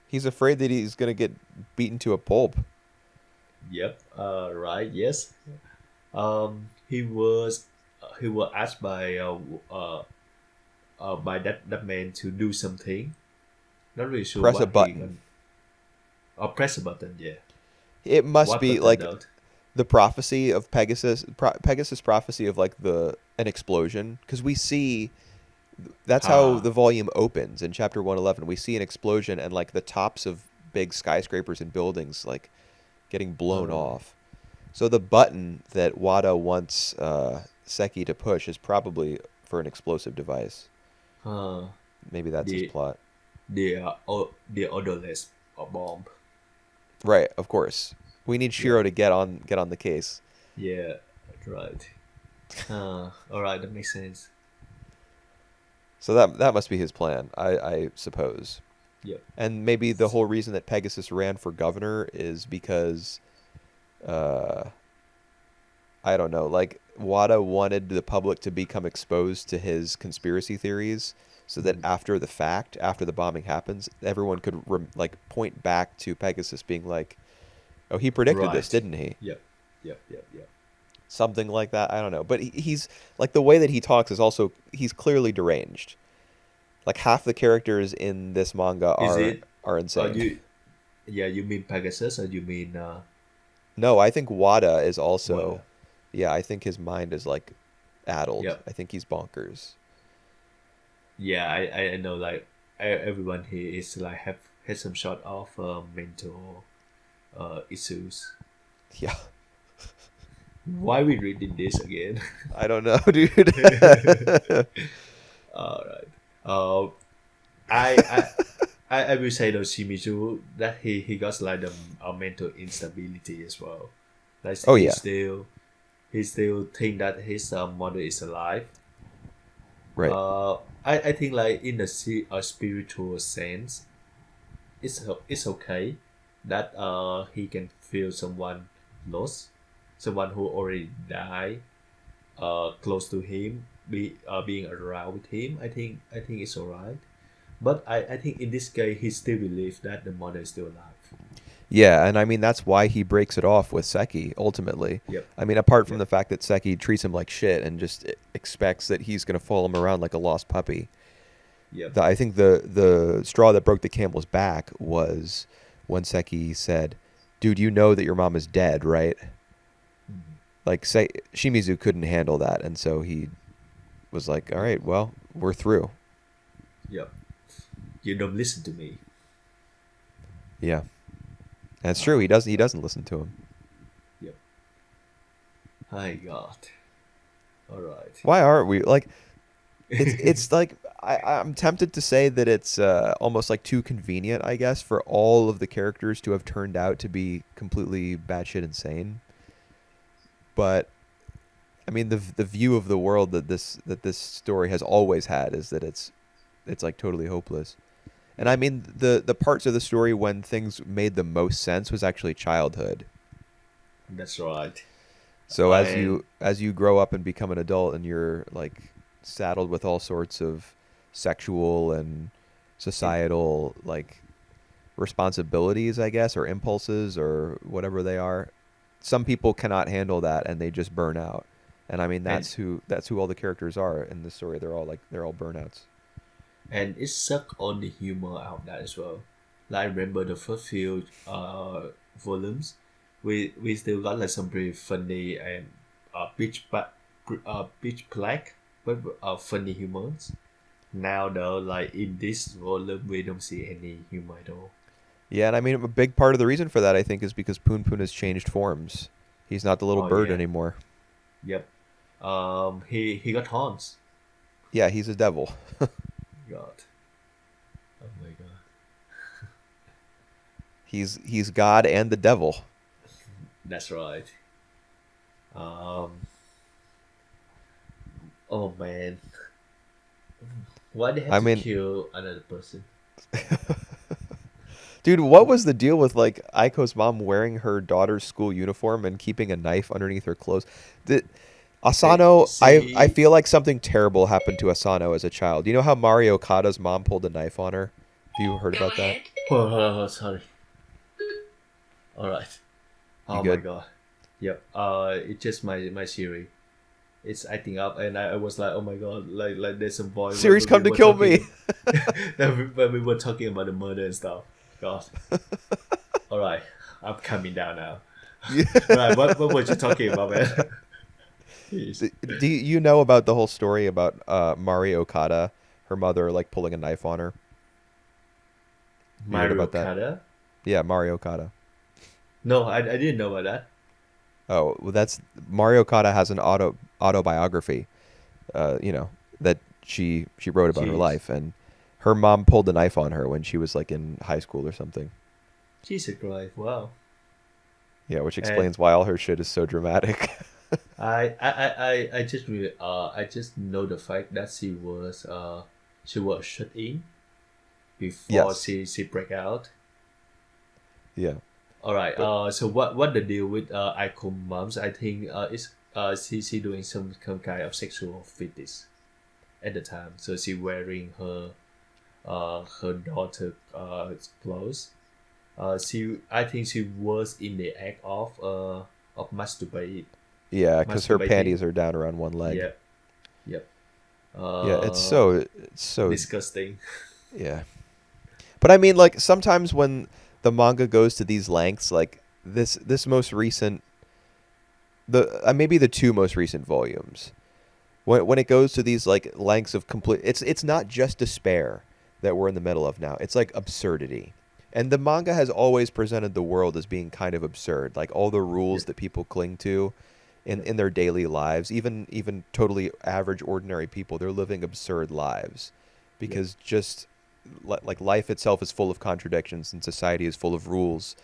he's afraid that he's gonna get beaten to a pulp. Yep. Right. Yes. He was asked by that man to do something. Not really sure Press a what he button. can. Press a button. Yeah. It must What be button like though? the prophecy of Pegasus. Pegasus prophecy of like the an explosion, because we see that's how Ha. the volume opens in chapter 111. We see an explosion and like the tops of big skyscrapers and buildings like getting blown Uh, off. So the button that Wada wants Seki to push is probably for an explosive device. huh. Maybe that's his The plot. the odorless bomb. Right, of course. We need Yep. Shiro to get on the case. Yeah. Right. All right. That makes sense. So that must be his plan, I suppose. Yep. And maybe the whole reason that Pegasus ran for governor is because uh, I don't know, like Wada wanted the public to become exposed to his conspiracy theories so that Mhm. after the fact, after the bombing happens, everyone could like point back to Pegasus being like, "Oh, he predicted this, Right. didn't he?" Yep. Yep. Yep. Yep. Something like that. I don't know. But he's like the way that he talks is also he's clearly deranged. Like half the characters in this manga Is it? are insane. You? Yeah. You mean Pegasus or you mean No, I think Wada is also Wada? yeah, I think his mind is like addled. Yep. I think he's bonkers. Yeah. I know. Like everyone here is like have had some sort of mental issues. Yeah. Why we reading this again? I don't know, dude. All right. Uh, I I I will say though Shimizu that he got like the mental instability as well. Like Oh yeah, he still think that his mother is alive. right. I think like in the spiritual sense, it's okay that he can feel someone lost, someone who already died, close to him, being around with him. I think it's alright. But I think in this case he still believes that the mother is still alive. Yeah, and I mean that's why he breaks it off with Seki ultimately. Yep. I mean, apart from Yep. the fact that Seki treats him like shit and just expects that he's going to follow him around like a lost puppy. Yep. I think the straw that broke the camel's back was when Seki said, "Dude, you know that your mom is dead, right?" Mhm. Like, say Shimizu couldn't handle that, and so he was like, "All Yep. right, well, we're through." Yep. You don't listen to me. Yeah, that's true. Oh my He god. doesn't listen to him. Yep. My god. All right. Why aren't we like? It's like I'm tempted to say that it's almost like too convenient, I guess, for all of the characters to have turned out to be completely batshit insane. But I mean, the view of the world that this story has always had is that it's like totally hopeless. And I Yep. mean, the parts of the story when things made the most sense was actually childhood. That's right. So And as you grow up and become an adult and you're like saddled with all sorts of sexual and it, societal like responsibilities, I guess, or impulses or whatever they are, some people cannot handle that and they just burn out. And I mean and that's who all the characters are in the story. They're all burnouts. it sucked on the humor out that as well. Like I remember the first few volumes, we still got like some pretty funny and pitch black but funny humors. Now though, like in this volume, we don't see any humor at all. Yeah, and I mean a big part of the reason for that I think is because Poon Poon has changed forms. He's not the little Oh bird yeah, anymore. yep. He got horns. Yeah, he's a devil. God, oh my god. He's God and the devil. That's right. Um. Oh man, why they have I to mean, kill another person? dude, what was the deal with like Aiko's mom wearing her daughter's school uniform and keeping a knife underneath her clothes? Did Asano, I See. feel like something terrible happened to Asano as a child. You know how Mario Okada's mom pulled a knife on her? Have you heard about that? Oh, sorry. All right. You Oh my good? god. Yep. It's just my Siri. It's acting up, and I was like, oh my god, like there's some boy Siri's when we come to were kill me. talking, when we were talking about the murder and stuff. God. All right, I'm coming down now. Yeah. Right. What were you talking about, man? Jeez. Do you know about the whole story about Mario Okada, her mother like pulling a knife on her? Have you heard Mario about that? Kart? Yeah, Mario Okada. No, I didn't know about that. Oh, well, that's Mario Okada has an autobiography, you know, that she wrote about her Jeez. life, and her mom pulled a knife on her when she was like in high school or something. Jesus Christ! Wow. Yeah, which And explains why all her shit is so dramatic. I just know the fact that she was shut in before Yes. she break out. Yeah. All right. But So what the deal with Icon moms? I think is she doing some kind of sexual fetish at the time. So she wearing her daughter clothes. I think she was in the act of yeah, because her masturbating. panties are down around one leg. Yep. Yep. Yeah, Uh, it's so disgusting. yeah. But I mean, like sometimes when the manga goes to these lengths, like this most recent, the maybe the two most recent volumes, when it goes to these like lengths of complete, it's not just despair that we're in the middle of now. It's like absurdity, and the manga has always presented the world as being kind of absurd, like all the rules Yep. that people cling to. Yep. In their daily lives, even totally average, ordinary people, they're living absurd lives, Yep. because just like life itself is full of contradictions and society is full of rules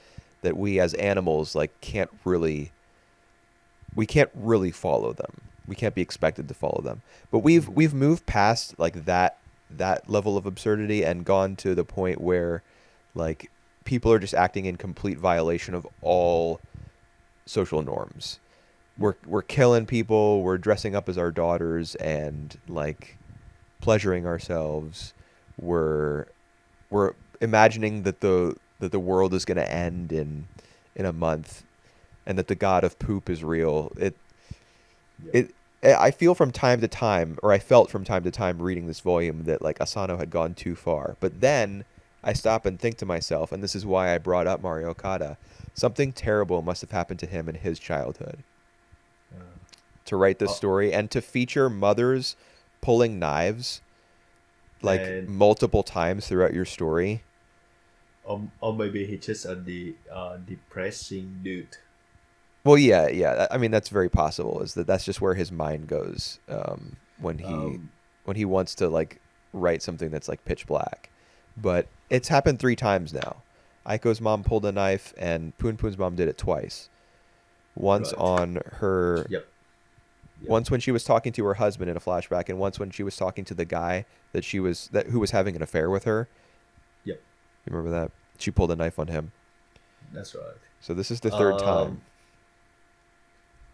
that we as animals like can't really follow them. We can't be expected to follow them. But Hmm. we've moved past like that level of absurdity and gone to the point where like people are just acting in complete violation of all social norms. Yep. We're killing people, we're dressing up as our daughters and like pleasuring ourselves. We're we're imagining that the world is going to end in a month and that the god of poop is real. Yep. It I feel from time to time, or I felt from time to time reading this volume that like Asano had gone too far. But then I stop and think to myself, and this is why I brought up Mario Okada, something terrible must have happened to him in his childhood to write this Uh, story and to feature mothers pulling knives like and multiple times throughout your story. or maybe he's just a depressing dude. Well, yeah, yeah. I mean, that's very possible. Is that that's just where his mind goes Um, when he wants to like write something that's like pitch black. But it's happened 3 times now. Aiko's mom pulled a knife, and Poon Poon's mom did it twice. Once right. on her, Yep. Yep. once when she was talking to her husband in a flashback, and once when she was talking to the guy that who was having an affair with her. Yep. You remember that? She pulled a knife on him. That's right. So this is the third time. Um.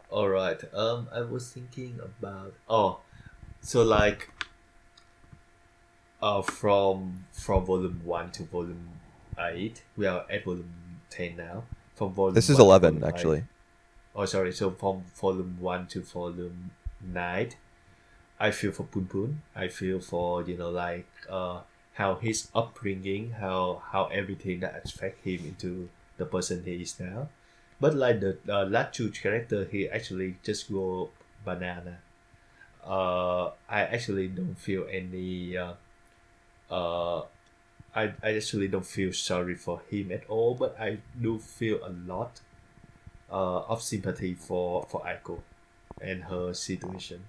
All right. I was thinking about. Oh, so like from volume 1 to volume 8, we are at volume 10 now. From This volume is 1 to 11 volume 8. actually. Oh, sorry. So from volume 1 to volume 9, I feel for Poon Poon. I feel for, like, how his upbringing, how everything that affect him into the person he is now. But like the last two character, he actually just go banana. I actually don't feel any. Uh, I actually don't feel sorry for him at all, but I do feel a lot of sympathy for Aiko and her situation.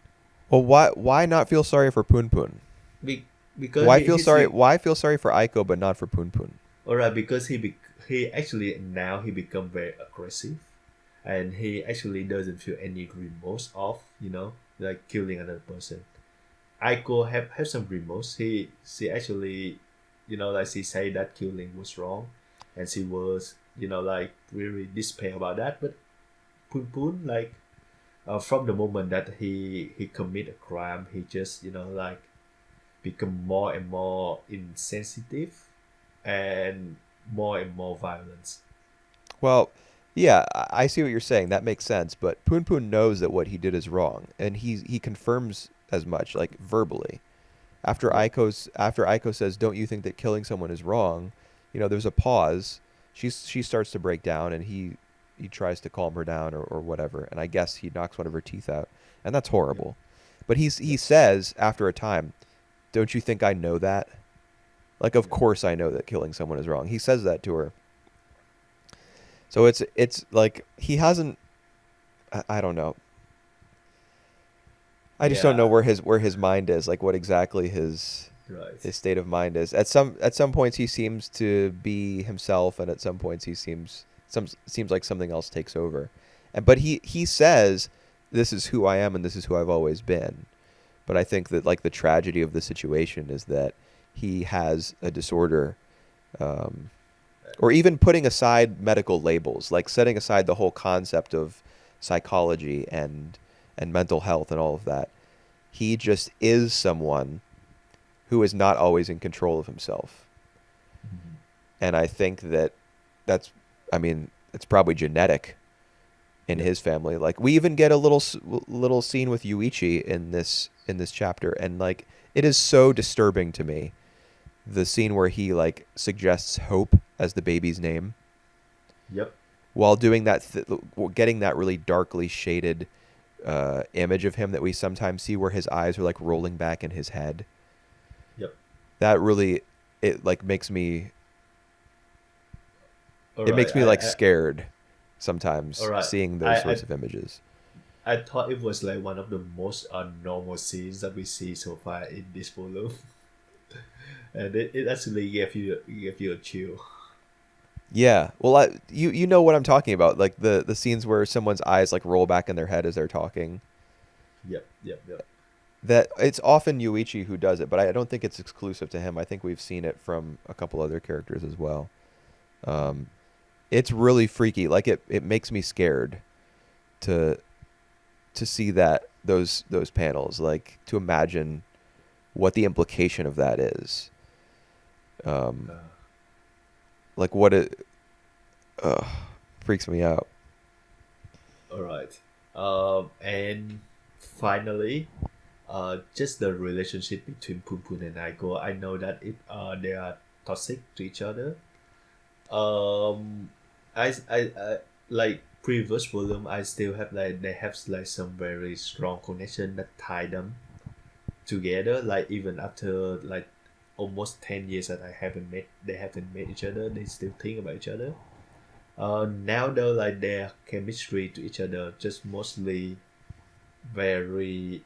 Well, why not feel sorry for Poon Poon? Be- because Why feel sorry for Aiko but not for Poon Poon? alright, because he actually now he become very aggressive, and he actually doesn't feel any remorse of, like killing another person. Aiko have some remorse. She actually, like she say that killing was wrong, and she was, like really despair about that. But Poon Poon, like, from the moment that he commit a crime, he just, like, become more and more insensitive and more violence. Well, yeah, I see what you're saying. That makes sense. But Poon Poon knows that what he did is wrong, and he confirms as much, like verbally. Yep. After Aiko says, "Don't you think that killing someone is wrong?" There's a pause. She starts to break down, and he tries to calm her down or whatever. And I guess he knocks one of her teeth out, and that's Yep. horrible. But he Yep. says after a time, "Don't you think I know that?" Like, of Yep. course I know that killing someone is wrong. He says that to her. So it's like he hasn't. I don't know. I just don't know Yeah. where his mind is. Like what exactly Right. his state of mind is. At some points he seems to be himself, and at some points he seems like something else takes over. And but he says this is who I am and this is who I've always been. But I think that like the tragedy of the situation is that he has a disorder, um, or even putting aside medical labels, like setting aside the whole concept of psychology and mental health and all of that. He just is someone who is not always in control of himself. Mhm. And I think that that's, I mean, it's probably genetic in Yep. his family. Like we even get a little scene with Yuichi in this chapter, and like it is so disturbing to me. The scene where he like suggests Hope as the baby's name Yep. while doing that, getting that really darkly shaded image of him that we sometimes see where his eyes are like rolling back in his head. Yep. That really, it like makes me All it right. makes me like scared All sometimes right. seeing I those I sorts of images. I thought it was like one of the most normal scenes that we see so far in this volume. And it actually gave you a chill. Yeah. Well, you know what I'm talking about, like the scenes where someone's eyes like roll back in their head as they're talking. Yep. That it's often Yuichi who does it, but I don't think it's exclusive to him. I think we've seen it from a couple other characters as well. Um, it's really freaky. Like it makes me scared to see that those panels. Like to imagine what the implication of that is. Um, Uh, like what it freaks me out. all right. And finally, just the relationship between Pun Pun and Aiko. I know that they are toxic to each other. Um, I like previous volume. I still have like they have like some very strong connection that tie them together. Like even after like almost 10 years that they haven't met each other. They still think about each other. Now though, like their chemistry to each other just mostly very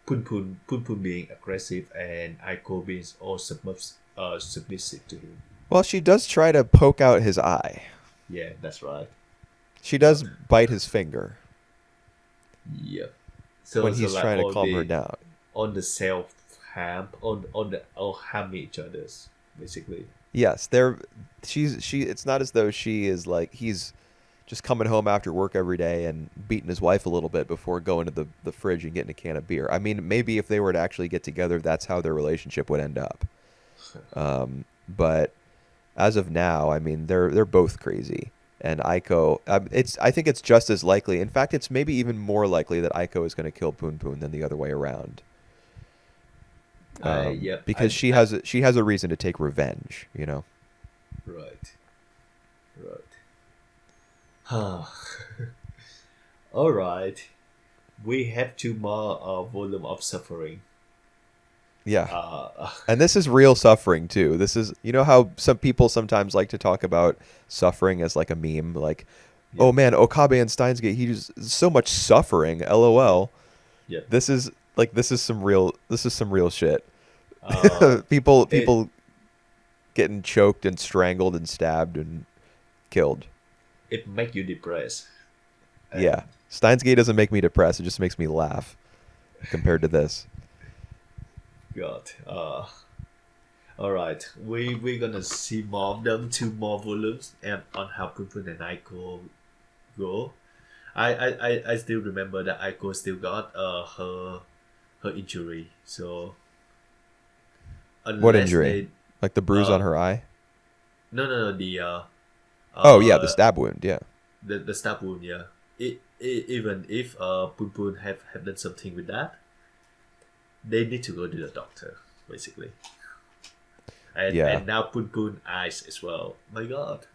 Pun Pun being aggressive and Aiko being all submissive to him. Well, she does try to poke out his eye. Yeah, that's right. She does God. bite his finger Yeah. when So he's like trying to all calm her the down. on the self harm on the all harming each others basically. Yes, she it's not as though she is like he's just coming home after work every day and beating his wife a little bit before going to the fridge and getting a can of beer. I mean, maybe if they were to actually get together, that's how their relationship would end up. But as of now, I mean, they're both crazy. And Aiko, I think it's just as likely. In fact, it's maybe even more likely that Aiko is going to kill Poon Poon than the other way around. I yeah Because I she has a reason to take revenge, you know. right right. All right. We have two more volume of suffering. Yeah. Uh, And this is real suffering too. This is, you know how some people sometimes like to talk about suffering as like a meme, like, yeah oh man, Okabe and Steins Gate, he's so much suffering, yeah LOL. yeah. This is some real shit. Uh, it People getting choked and strangled and stabbed and killed. it make you depressed Yeah. and Steins Gate doesn't make me depressed, it just makes me laugh compared to this. God. All right. We're gonna see more of them, two more volumes, and on how Pupun and Aiko go. I still remember that Aiko still got her injury. So What unless injury? they Like the bruise on uh her eye? no the Oh yeah, the uh stab wound, yeah. the stab wound, yeah. Even if Pun Pun have done something with that, they need to go to the doctor basically. Yeah. And now Pun Pun eyes as well. My God.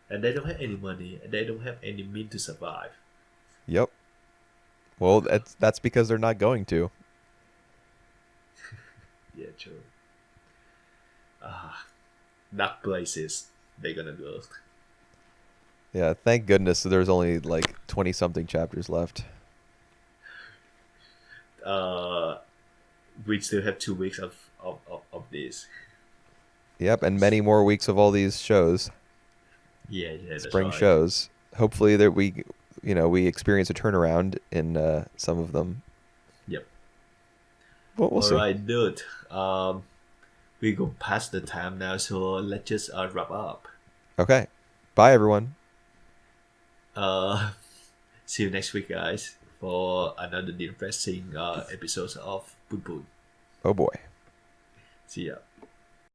And they don't have any money and they don't have any means to survive. Yep. Well, that's because they're not going to. Yeah, true. Ah, dark places they're gonna go. Yeah, thank goodness there's only like 20 something chapters left. Uh, we still have 2 weeks of this. Yep, and many more weeks of all these shows, Yeah, that's spring right. shows. Hopefully that we experience a turnaround in some of them. Yep. But we'll All see. right, dude. We go past the time now, so let's just wrap up. Okay. Bye everyone. Uh, see you next week, guys, for another depressing episode of Pun Pun. Oh boy. See ya.